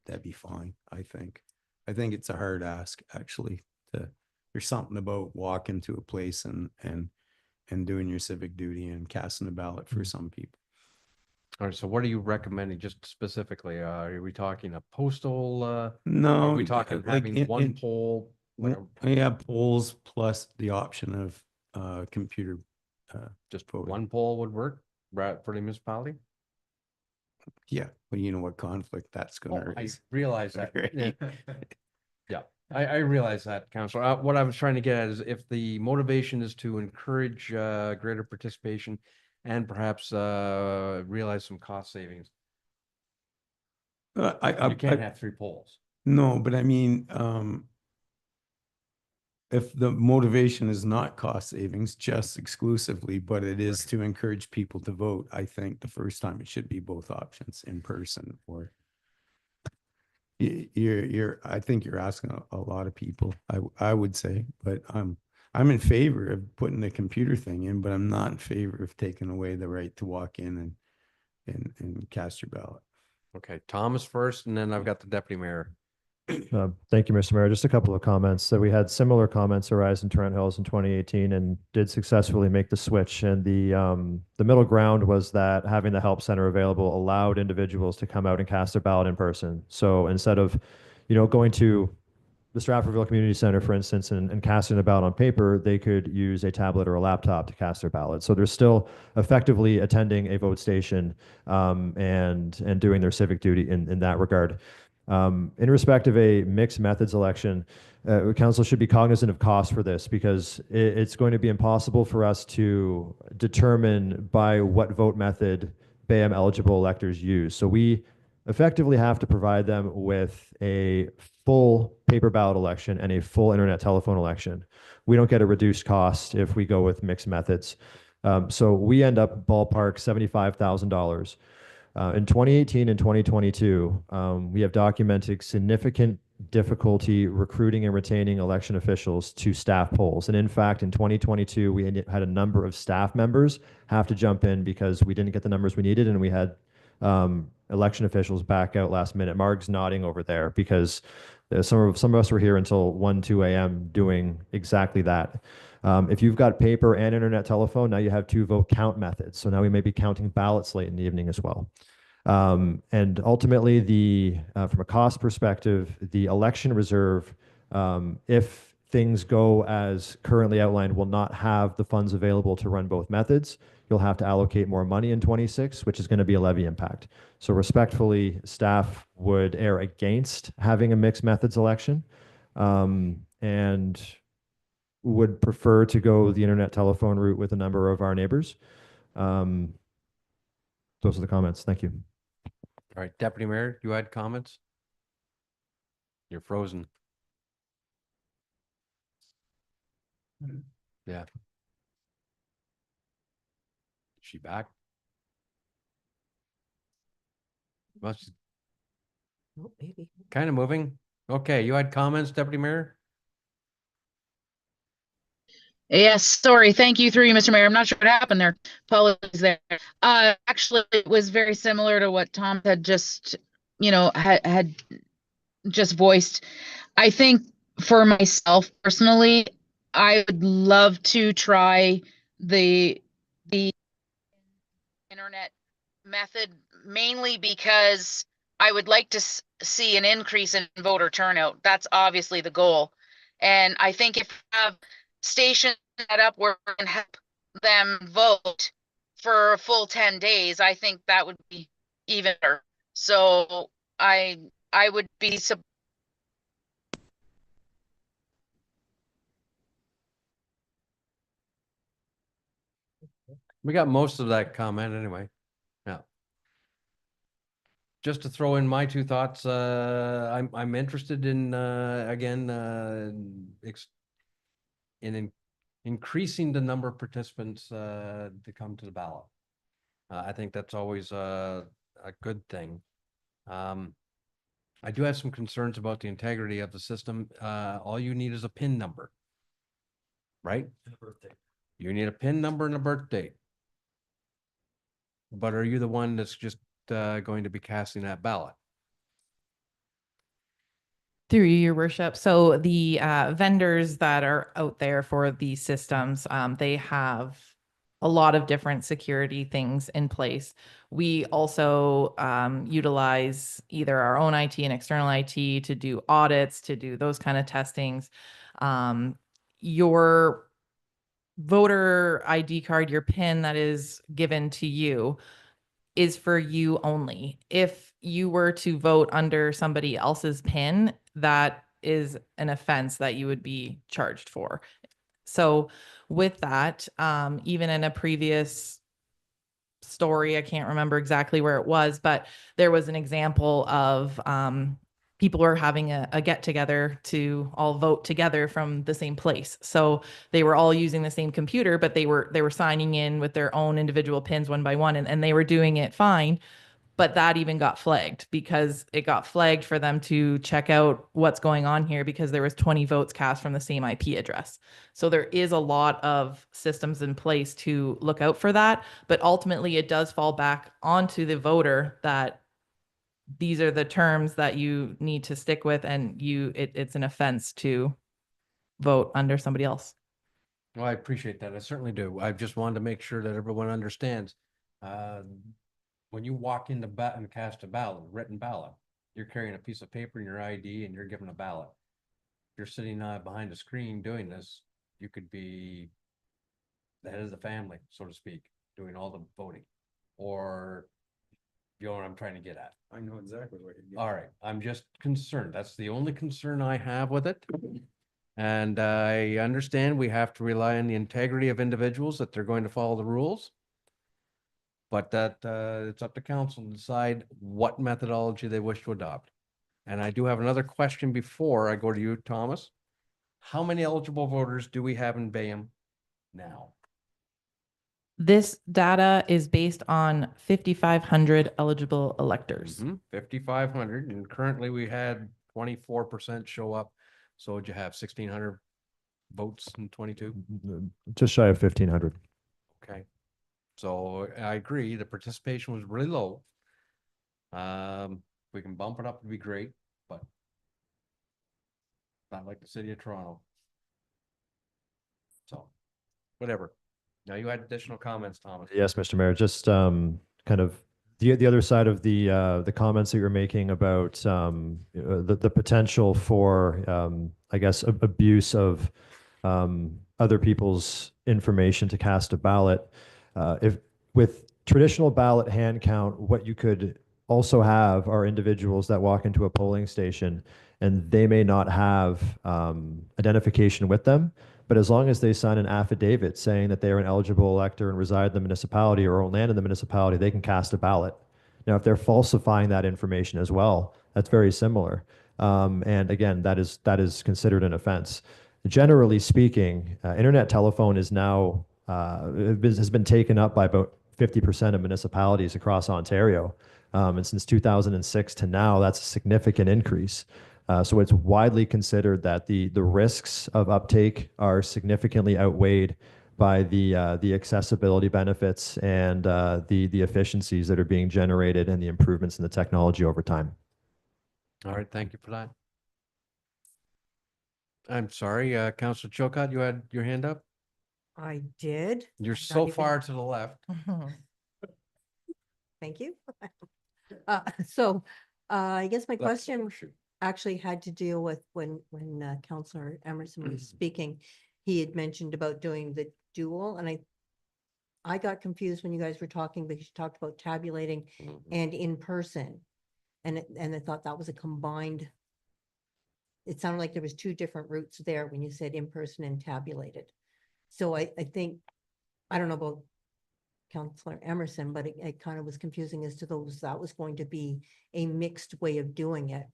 that'd be fine, I think. I think it's a hard ask, actually. There's something about walking to a place and doing your civic duty and casting a ballot for some people. All right, so what are you recommending just specifically? Are we talking a postal? No, Are we talking like having one poll? Yeah, polls plus the option of computer. Just one poll would work for the municipality? Yeah, well, you know what conflict that's gonna I raise. realize that. Right. Yeah, I realize that, Councillor. What I was trying to get at is if the motivation is to encourage greater participation and perhaps realize some cost savings. You can't have 3 polls. No, but I mean, if the motivation is not cost savings, just exclusively, but it is to encourage people to vote, I think the first time it should be both options, in person or I think you're asking a lot of people, I would say, but I'm in favor of putting the computer thing in, but I'm not in favor of taking away the right to walk in and cast your ballot. Okay, Thomas first, and then I've got the deputy mayor. Thank you, Mr. Mayor. Just a couple of comments. So we had similar comments arise in Trent Hills in 2018 and did successfully make the switch. And the middle ground was that having the help center available allowed individuals to come out and cast their ballot in person. So instead of, going to the Stratfordville Community Center, for instance, and casting a ballot on paper, they could use a tablet or a laptop to cast their ballot. So they're still effectively attending a vote station and doing their civic duty in that regard. In respect of a mixed methods election, council should be cognizant of cost for this because it's going to be impossible for us to determine by what vote method BAM eligible electors use. So we effectively have to provide them with a full paper ballot election and a full internet telephone election. We don't get a reduced cost if we go with mixed methods. So we end up ballpark $75,000. In 2018 and 2022, we have documented significant difficulty recruiting and retaining election officials to staff polls. And in fact, in 2022, we had a number of staff members have to jump in because we didn't get the numbers we needed, and we had election officials back out last minute. Marg's nodding over there because some of us were here until 1, 2 a.m. doing exactly that. If you've got paper and internet telephone, now you have 2 vote count methods. So now we may be counting ballots late in the evening as well. And ultimately, from a cost perspective, the election reserve If things go as currently outlined, will not have the funds available to run both methods. You'll have to allocate more money in 26, which is going to be a levy impact. So respectfully, staff would err against having a mixed methods election, and would prefer to go the internet telephone route with a number of our neighbors. Those are the comments. Thank you. All right, Deputy Mayor, you had comments? You're frozen. Yeah. Is she back? Well, she's Oh, maybe. kind of moving. Okay, you had comments, Deputy Mayor? Yes, sorry. Thank you through you, Mr. Mayor. I'm not sure what happened there. Apologies there. Actually, it was very similar to what Tom had just, had just voiced. I think for myself personally, I would love to try the internet method, mainly because I would like to see an increase in voter turnout. That's obviously the goal. And I think if we have stations set up where we can help them vote for a full 10 days, I think that would be even better. So I would be We got most of that comment anyway. Yeah. Just to throw in my two thoughts, I'm interested in, again, increasing the number of participants, to come to the ballot. I think that's always a good thing. I do have some concerns about the integrity of the system. All you need is a PIN number. Right? And a birthday. You need a PIN number and a birth date. But are you the one that's just going to be casting that ballot? Through you, your worship. So the vendors that are out there for these systems, they have a lot of different security things in place. We also utilize either our own IT and external IT to do audits, to do those kind of testings. Your voter ID card, your PIN that is given to you, is for you only. If you were to vote under somebody else's PIN, that is an offense that you would be charged for. So with that, even in a previous story, I can't remember exactly where it was, but there was an example of people were having a get together to all vote together from the same place. So they were all using the same computer, but they were signing in with their own individual pins one by one, and they were doing it fine. But that even got flagged, because it got flagged for them to check out what's going on here, because there was 20 votes cast from the same IP address. So there is a lot of systems in place to look out for that, but ultimately it does fall back onto the voter that these are the terms that you need to stick with, and it's an offense to vote under somebody else. Well, I appreciate that. I certainly do. I just wanted to make sure that everyone understands. When you walk in the and cast a ballot, written ballot, you're carrying a piece of paper and your ID, and you're given a ballot. If you're sitting behind a screen doing this, you could be the head of the family, so to speak, doing all the voting. Or, you know what I'm trying to get at? I know exactly what you're getting. All right, I'm just concerned. That's the only concern I have with it. And I understand we have to rely on the integrity of individuals, that they're going to follow the rules. But that it's up to council to decide what methodology they wish to adopt. And I do have another question before I go to you, Thomas. How many eligible voters do we have in Bayham now? This data is based on 5,500 eligible electors. 5,500, and currently we had 24% show up. So would you have 1,600 votes in 22? Just shy of 1,500. Okay. So I agree, the participation was really low. We can bump it up, it'd be great, but not like the city of Toronto. So, whatever. Now you had additional comments, Thomas. Yes, Mr. Mayor, just kind of the other side of the comments that you're making about the potential for I guess, abuse of other people's information to cast a ballot. If with traditional ballot hand count, what you could also have are individuals that walk into a polling station and they may not have identification with them, but as long as they sign an affidavit saying that they are an eligible elector and reside in the municipality or own land in the municipality, they can cast a ballot. Now, if they're falsifying that information as well, that's very similar. And again, that is considered an offense. Generally speaking, internet telephone is now has been taken up by about 50% of municipalities across Ontario. And since 2006 to now, that's a significant increase. So it's widely considered that the risks of uptake are significantly outweighed by the accessibility benefits and the efficiencies that are being generated and the improvements in the technology over time. All right, thank you for that. I'm sorry, Councillor Chilcott, you had your hand up? I did. You're I'm not so even- far to the left. Thank you. So I guess my Left. question actually had to deal with when Councillor Emerson was speaking. He had mentioned about doing the dual, and I got confused when you guys were talking because you talked about tabulating and in person. And I thought that was a combined. It sounded like there was two different routes there when you said in person and tabulated. So I think, I don't know about Councillor Emerson, but it kind of was confusing as to those, that was going to be a mixed way of doing it,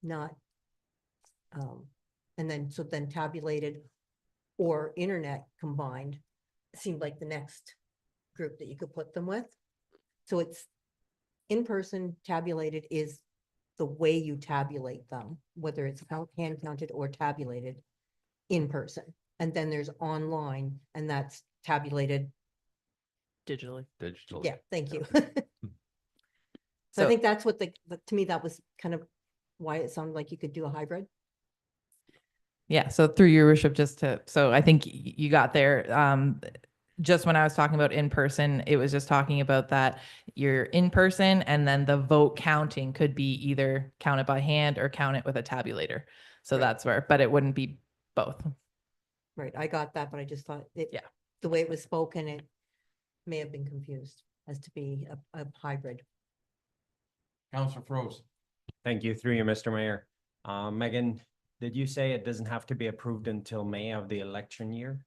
not, and then, so then tabulated or internet combined seemed like the next group that you could put them with. So it's in person tabulated is the way you tabulate them, whether it's hand counted or tabulated in person. And then there's online, and that's tabulated. Digitally. Digital. Yeah, thank you. So I So- think that's what to me, that was kind of why it sounded like you could do a hybrid. Yeah, so through your worship, so I think you got there. Just when I was talking about in person, it was just talking about that you're in person and then the vote counting could be either counted by hand or count it with a tabulator. So Right. that's where, but it wouldn't be both. Right, I got that, but I just thought Yeah. the way it was spoken, it may have been confused as to be a hybrid. Councillor Froese. Thank you, through you, Mr. Mayor. Megan, did you say it doesn't have to be approved until May of the election year?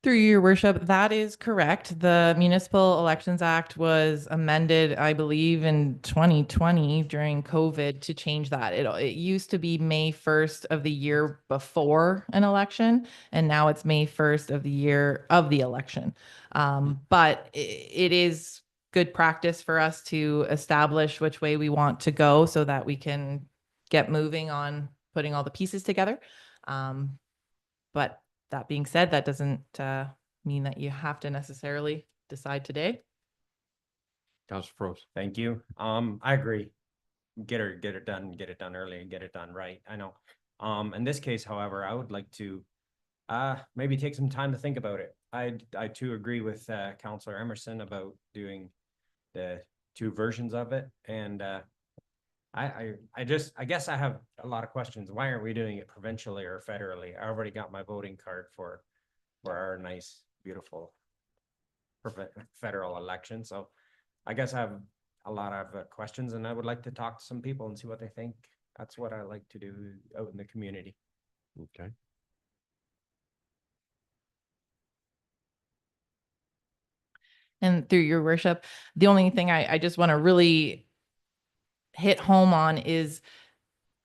Through your worship, that is correct. The Municipal Elections Act was amended, I believe, in 2020 during COVID to change that. It used to be May 1st of the year before an election, and now it's May 1st of the year of the election. But it is good practice for us to establish which way we want to go so that we can get moving on putting all the pieces together. But that being said, that doesn't mean that you have to necessarily decide today. Councillor Froese. Thank you. I agree. Get it done early and get it done right. I know. In this case, however, I would like to maybe take some time to think about it. I too agree with Councillor Emerson about doing the two versions of it. And I guess I have a lot of questions. Why aren't we doing it provincially or federally? I already got my voting card for our nice, beautiful federal election. So I guess I have a lot of questions, and I would like to talk to some people and see what they think. That's what I like to do out in the community. Okay. And through your worship, the only thing I just want to really hit home on is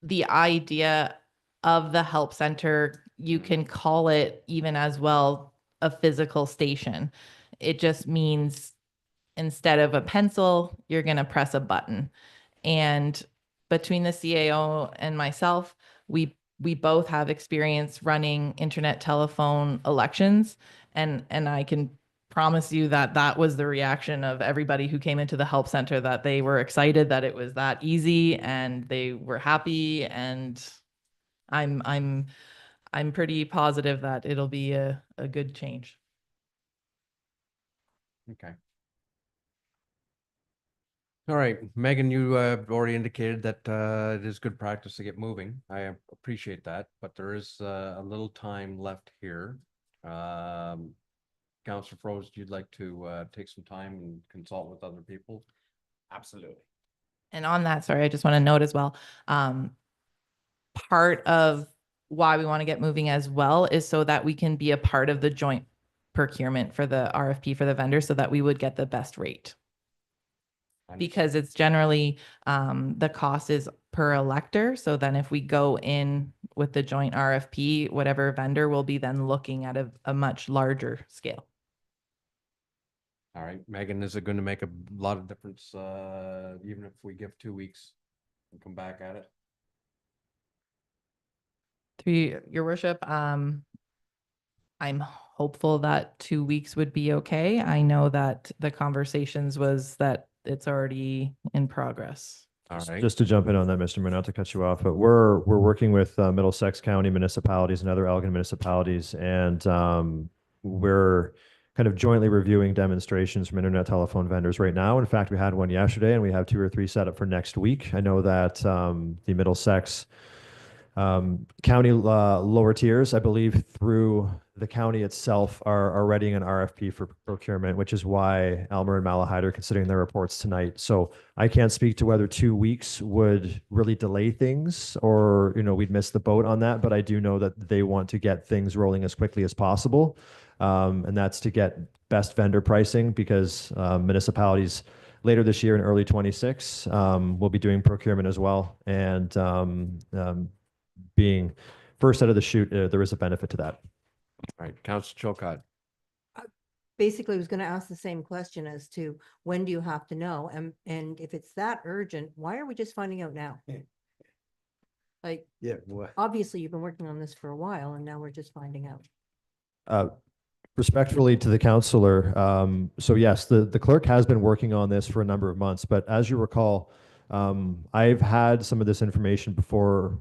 the idea of the help center. You can call it even as well a physical station. It just means instead of a pencil, you're going to press a button. And between the CAO and myself, we both have experience running internet telephone elections, and I can promise you that that was the reaction of everybody who came into the help center, that they were excited that it was that easy and they were happy. And I'm pretty positive that it'll be a good change. Okay. All right, Megan, you already indicated that it is good practice to get moving. I appreciate that, but there is a little time left here. Councilor Frost, you'd like to take some time and consult with other people? Absolutely. And on that, sorry, I just want to note as well, part of why we want to get moving as well is so that we can be a part of the joint procurement for the RFP for the vendor so that we would get the best rate. Because it's generally, the cost is per elector. So then if we go in with the joint RFP, whatever vendor will be then looking at a much larger scale. All right, Megan, is it going to make a lot of difference, even if we give 2 weeks and come back at it? Through your worship, I'm hopeful that 2 weeks would be okay. I know that the conversations was that it's already in progress. All right. Just to jump in on that, Mr. Mayor, not to cut you off, but we're working with Middlesex County municipalities and other Elgin municipalities, and we're kind of jointly reviewing demonstrations from internet telephone vendors right now. In fact, we had one yesterday, and we have 2 or 3 set up for next week. I know that the Middlesex county lower tiers, I believe, through the county itself are writing an RFP for procurement, which is why Elmer and Malahide are considering their reports tonight. So I can't speak to whether 2 weeks would really delay things or, we'd miss the boat on that. But I do know that they want to get things rolling as quickly as possible. And that's to get best vendor pricing because municipalities later this year in early 26 will be doing procurement as well. And being first out of the chute, there is a benefit to that. All right, Councilor Chilcott. Basically, I was going to ask the same question as to when do you have to know? And if it's that urgent, why are we just finding out now? Like, Yeah, what? obviously you've been working on this for a while and now we're just finding out. Respectfully to the councillor, so yes, the clerk has been working on this for a number of months, but as you recall, I've had some of this information before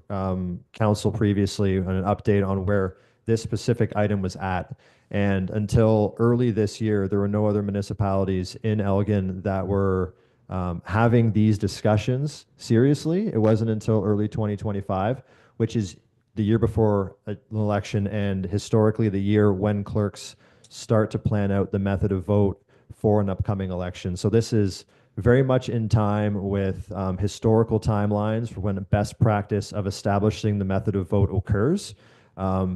council previously on an update on where this specific item was at. And until early this year, there were no other municipalities in Elgin that were having these discussions seriously. It wasn't until early 2025, which is the year before an election and historically the year when clerks start to plan out the method of vote for an upcoming election. So this is very much in time with historical timelines for when best practice of establishing the method of vote occurs.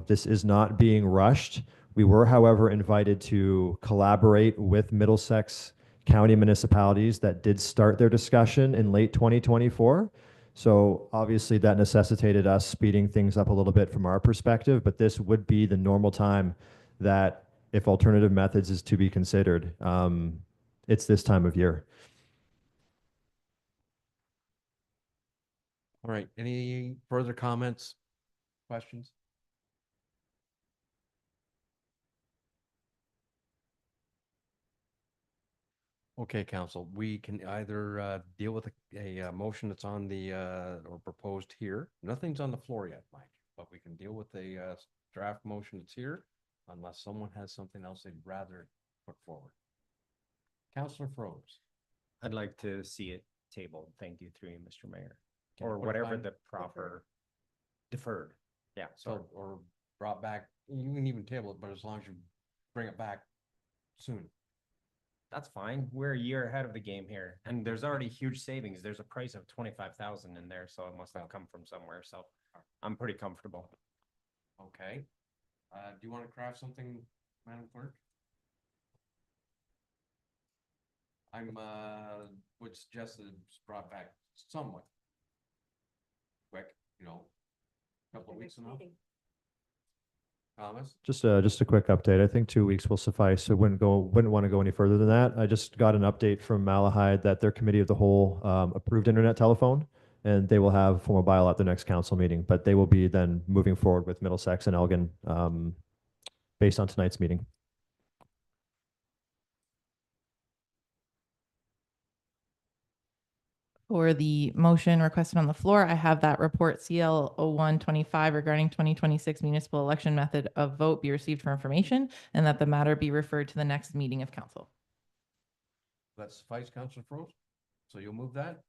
This is not being rushed. We were, however, invited to collaborate with Middlesex County municipalities that did start their discussion in late 2024. So obviously that necessitated us speeding things up a little bit from our perspective, but this would be the normal time that if alternative methods is to be considered, it's this time of year. All right, any further comments, questions? Okay, council, we can either deal with a motion that's on the or proposed here. Nothing's on the floor yet, Mike, but we can deal with a draft motion that's here unless someone has something else they'd rather put forward. Councilor Froese. I'd like to see it tabled. Thank you, through you, Mr. Mayor, Okay, or put it whatever on- the proper deferred. Yeah, sorry. So, or brought back, you can even table it, but as long as you bring it back soon. That's fine. We're a year ahead of the game here, and there's already huge savings. There's a price of 25,000 in there, so it must have come from somewhere. So I'm pretty comfortable. Okay. Do you want to craft something, Madam Clerk? I'm would suggest that it's brought back somewhat quick, couple of weeks enough. Thomas? Just a quick update. I think 2 weeks will suffice. I wouldn't want to go any further than that. I just got an update from Malahide that their committee of the whole approved internet telephone, and they will have formal bylaw at the next council meeting, but they will be then moving forward with Middlesex and Elgin based on tonight's meeting. For the motion requested on the floor, I have that report CL 0125 regarding 2026 municipal election method of vote be received for information and that the matter be referred to the next meeting of council. That suffice, Councilor Froese? So you'll move that?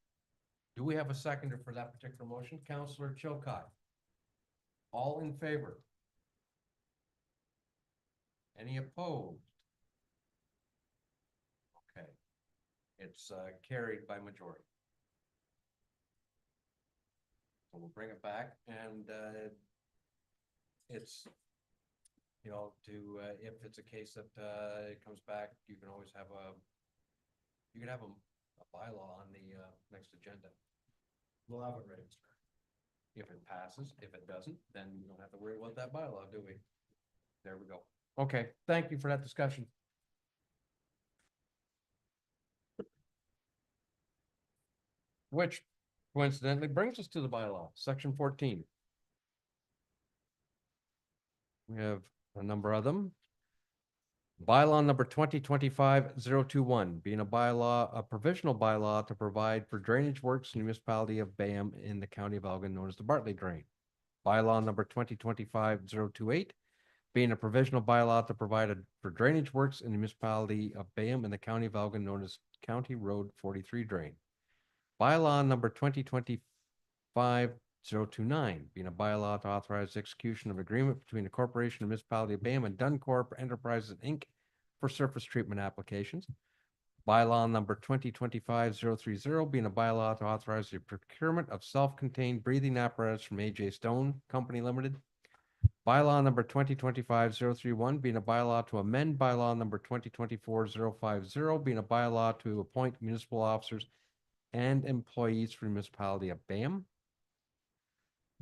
Do we have a seconder for that particular motion? Counselor Chilcott? All in favor? Any opposed? Okay. It's carried by majority. So we'll bring it back and it's, you know, to, if it's a case that it comes back, you can always have you can have a bylaw on the next agenda. We'll have it ready. If it passes, if it doesn't, then we don't have to worry about that bylaw, do we? There we go. Okay, thank you for that discussion. Which coincidentally brings us to the bylaw, section 14. We have a number of them. Bylaw number 2025-021, being a bylaw, a provisional bylaw to provide for drainage works in the municipality of Bayham in the county of Elgin, known as the Bartley Drain. Bylaw number 2025-028, being a provisional bylaw to provide for drainage works in the municipality of Bayham in the county of Elgin, known as County Road 43 Drain. Bylaw number 2025-029, being a bylaw to authorize the execution of agreement between the corporation and municipality of Bayham and Duncorp Enterprises, Inc. for surface treatment applications. Bylaw number 2025-030, being a bylaw to authorize the procurement of self-contained breathing apparatus from AJ Stone Company Limited. Bylaw number 2025-031, being a bylaw to amend bylaw number 2024-050, being a bylaw to appoint municipal officers and employees for the municipality of Bayham.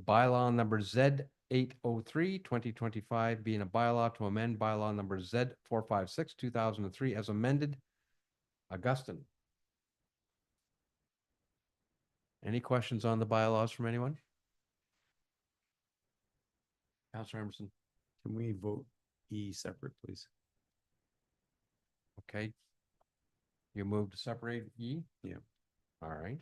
Bylaw number Z803, 2025, being a bylaw to amend bylaw number Z456, 2003, as amended. Augustine. Any questions on the bylaws from anyone? Councilor Emerson. Can we vote E separate, please? Okay. You move to separate E? Yeah. All right.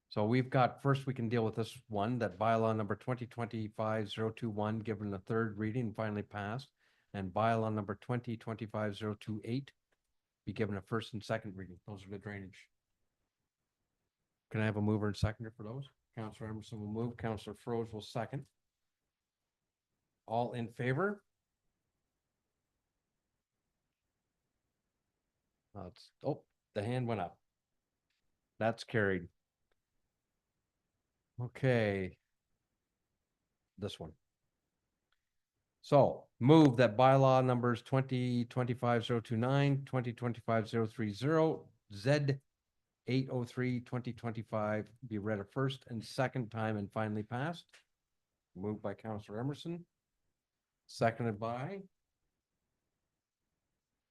So we've got, first we can deal with this one, that bylaw number 2025-021, given the third reading and finally passed, and bylaw number 2025-028 be given a first and second reading. Those are the drainage. Can I have a mover and seconder for those? Councilor Emerson will move, Councilor Froese will second. All in favor? The hand went up. That's carried. Okay. This one. So move that bylaw numbers 2025-029, 2025-030, Z803, 2025 be read a first and second time and finally passed. Moved by Councilor Emerson. Seconded by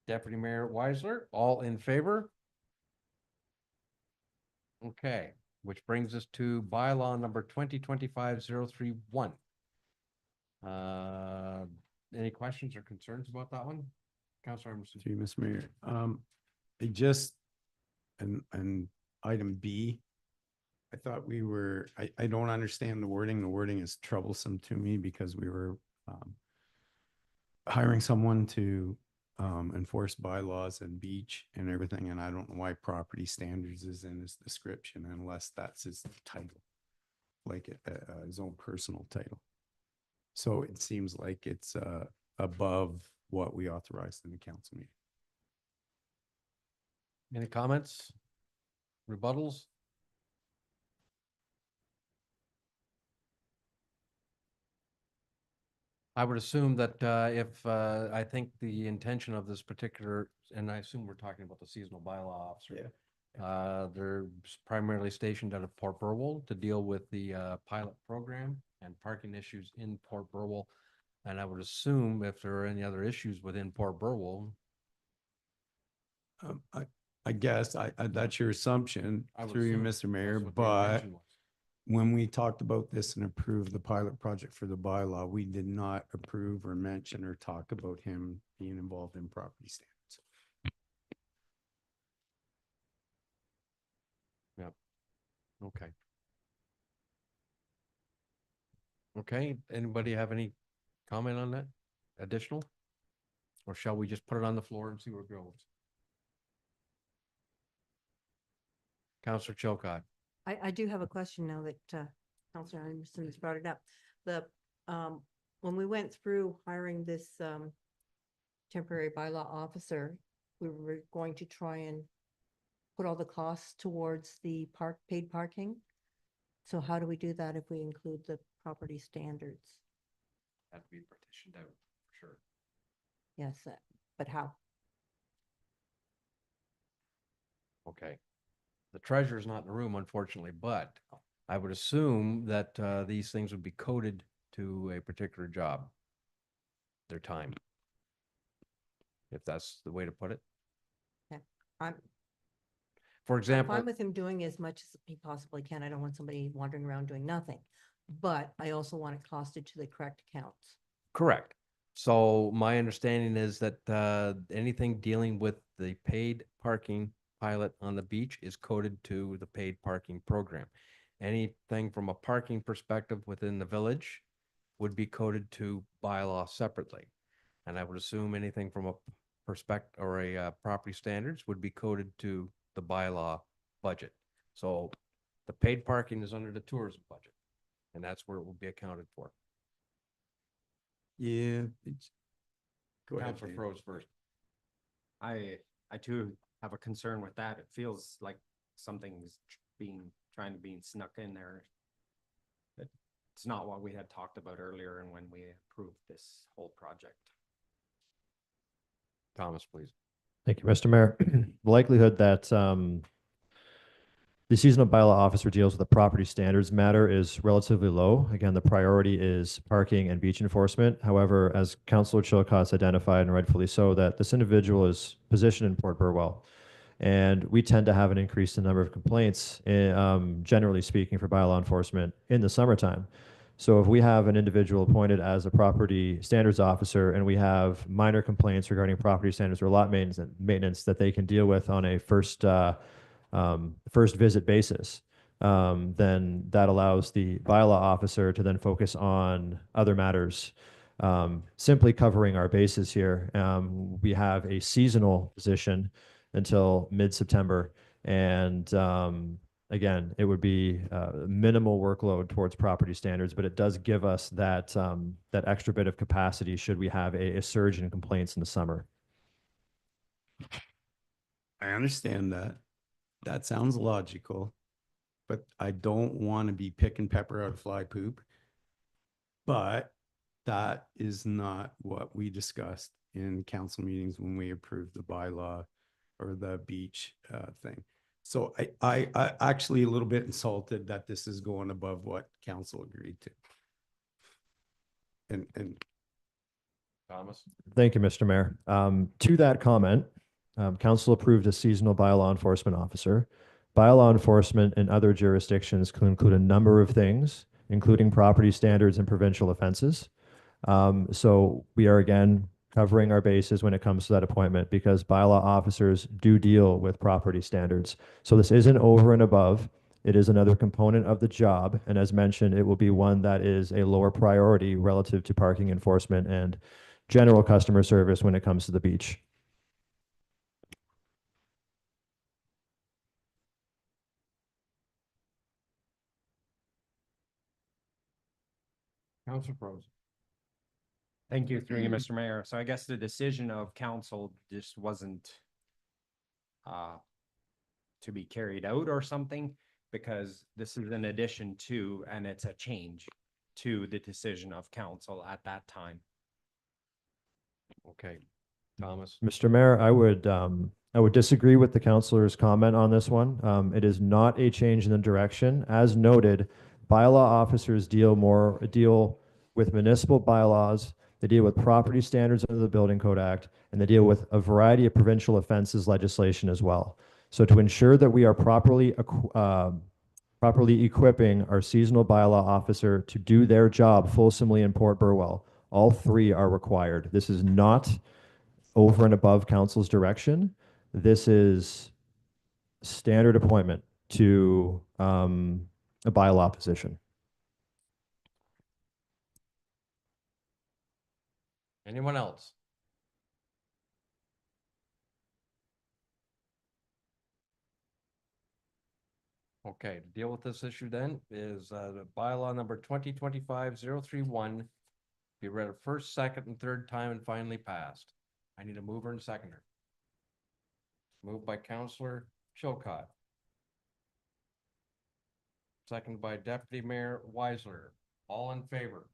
Deputy Mayor Weisler. All in favor? Okay, which brings us to bylaw number 2025-031. Any questions or concerns about that one? Councilor Emerson. To you, Mr. Mayor. I just, and item B, I thought we were, I don't understand the wording. The wording is troublesome to me because we were hiring someone to enforce bylaws and beach and everything, and I don't know why property standards is in his description unless that's his title, like his own personal title. So it seems like it's above what we authorized in the council meeting. Any comments? Rebuttals? I would assume that if I think the intention of this particular, and I assume we're talking about the seasonal bylaw officer. They're primarily stationed out of Port Burwell to deal with the pilot program and parking issues in Port Burwell. And I would assume if there are any other issues within Port Burwell. I guess that's your assumption through you, Mr. Mayor, that's what the but intention was. when we talked about this and approved the pilot project for the bylaw, we did not approve or mention or talk about him being involved in property standards. Yep. Okay. Okay, anybody have any comment on that? Additional? Or shall we just put it on the floor and see where it goes? Counselor Chilcott. I do have a question now that Counselor Anderson has brought it up. When we went through hiring this temporary bylaw officer, we were going to try and put all the costs towards the paid parking. So how do we do that if we include the property standards? That to be partitioned out, for sure. Yes, but how? Okay. The treasurer's not in the room, unfortunately, but I would assume that these things would be coded to a particular job. Their time. If that's the way to put it. Okay. I'm For example. fine with him doing as much as he possibly can. I don't want somebody wandering around doing nothing. But I also want it costed to the correct accounts. Correct. So my understanding is that anything dealing with the paid parking pilot on the beach is coded to the paid parking program. Anything from a parking perspective within the village would be coded to bylaw separately. And I would assume anything from a perspective or a property standards would be coded to the bylaw budget. So the paid parking is under the tourism budget, and that's where it will be accounted for. Yeah. Go ahead. Counselor Dan. Froze first. I too have a concern with that. It feels like something's trying to be snuck in there. It's not what we had talked about earlier and when we approved this whole project. Thomas, please. Thank you, Mr. Mayor. The likelihood that the seasonal bylaw officer deals with the property standards matter is relatively low. Again, the priority is parking and beach enforcement. However, as Councillor Chilcott's identified, and rightfully so, that this individual is positioned in Port Burwell. And we tend to have an increase in number of complaints, generally speaking, for bylaw enforcement in the summertime. So if we have an individual appointed as a property standards officer and we have minor complaints regarding property standards or lot maintenance that they can deal with on a first visit basis, then that allows the bylaw officer to then focus on other matters. Simply covering our bases here, we have a seasonal position until mid-September, and again, it would be minimal workload towards property standards, but it does give us that extra bit of capacity should we have a surge in complaints in the summer. I understand that. That sounds logical, but I don't want to be picking pepper out of fly poop. But that is not what we discussed in council meetings when we approved the bylaw or the beach thing. So I actually a little bit insulted that this is going above what council agreed to. And Thomas. Thank you, Mr. Mayor. To that comment, council approved a seasonal bylaw enforcement officer. Bylaw enforcement in other jurisdictions can include a number of things, including property standards and provincial offenses. So we are again covering our bases when it comes to that appointment because bylaw officers do deal with property standards. So this isn't over and above. It is another component of the job. And as mentioned, it will be one that is a lower priority relative to parking enforcement and general customer service when it comes to the beach. Counselor Froze. Thank you, through you, Mr. Mayor. So I guess the decision of council just wasn't to be carried out or something, because this is an addition to, and it's a change to the decision of council at that time. Okay. Thomas. Mr. Mayor, I would disagree with the councillor's comment on this one. It is not a change in the direction. As noted, bylaw officers deal with municipal bylaws. They deal with property standards under the Building Code Act, and they deal with a variety of provincial offenses legislation as well. So to ensure that we are properly equipping our seasonal bylaw officer to do their job fulsomely in Port Burwell, all three are required. This is not over and above council's direction. This is standard appointment to a bylaw position. Anyone else? Okay, to deal with this issue then is the bylaw number 2025-031 be read a first, second, and third time and finally passed. I need a mover and seconder. Moved by Counselor Chilcott. Second by Deputy Mayor Weisler. All in favor?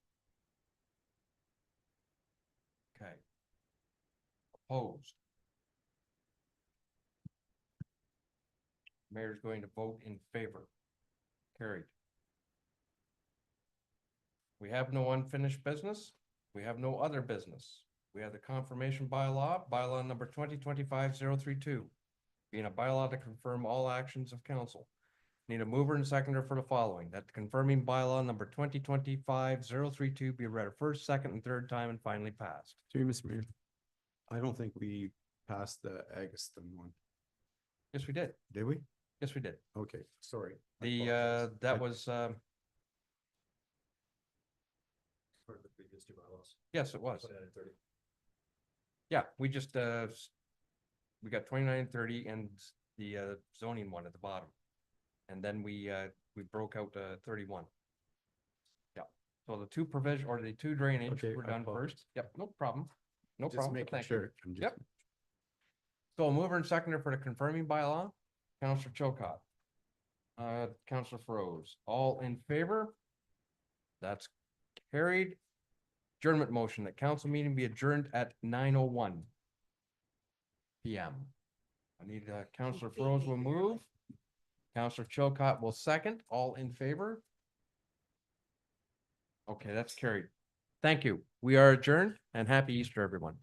Okay. Opposed? Mayor's going to vote in favor. Carried. We have no unfinished business. We have no other business. We have the confirmation bylaw number 2025-032, being a bylaw to confirm all actions of council. Need a mover and seconder for the following, that the confirming bylaw number 2025-032 be read a first, second, and third time and finally passed. Through you, Mr. Mayor. I don't think we passed the Augustin one. Yes, we did. Did we? Yes, we did. Okay, sorry. I The, apologize. that was, For the previous two bylaws. yes, it was. 29 and 30. Yeah, we just, we got 29 and 30 and the zoning one at the bottom. And then we broke out 31. Yeah, so the two provision or the two drainage Okay, were I done apologize. first. Yep, no problem. No Just problem. but making thank you. sure. I'm just- Yep. So a mover and seconder for the confirming bylaw, Counselor Chilcott. Counselor Froze, all in favor? That's carried. Adjournment motion that council meeting be adjourned at 9:01 PM. I need Counselor Froze will move. Counselor Chilcott will second. All in favor? Okay, that's carried. Thank you. We are adjourned and happy Easter, everyone.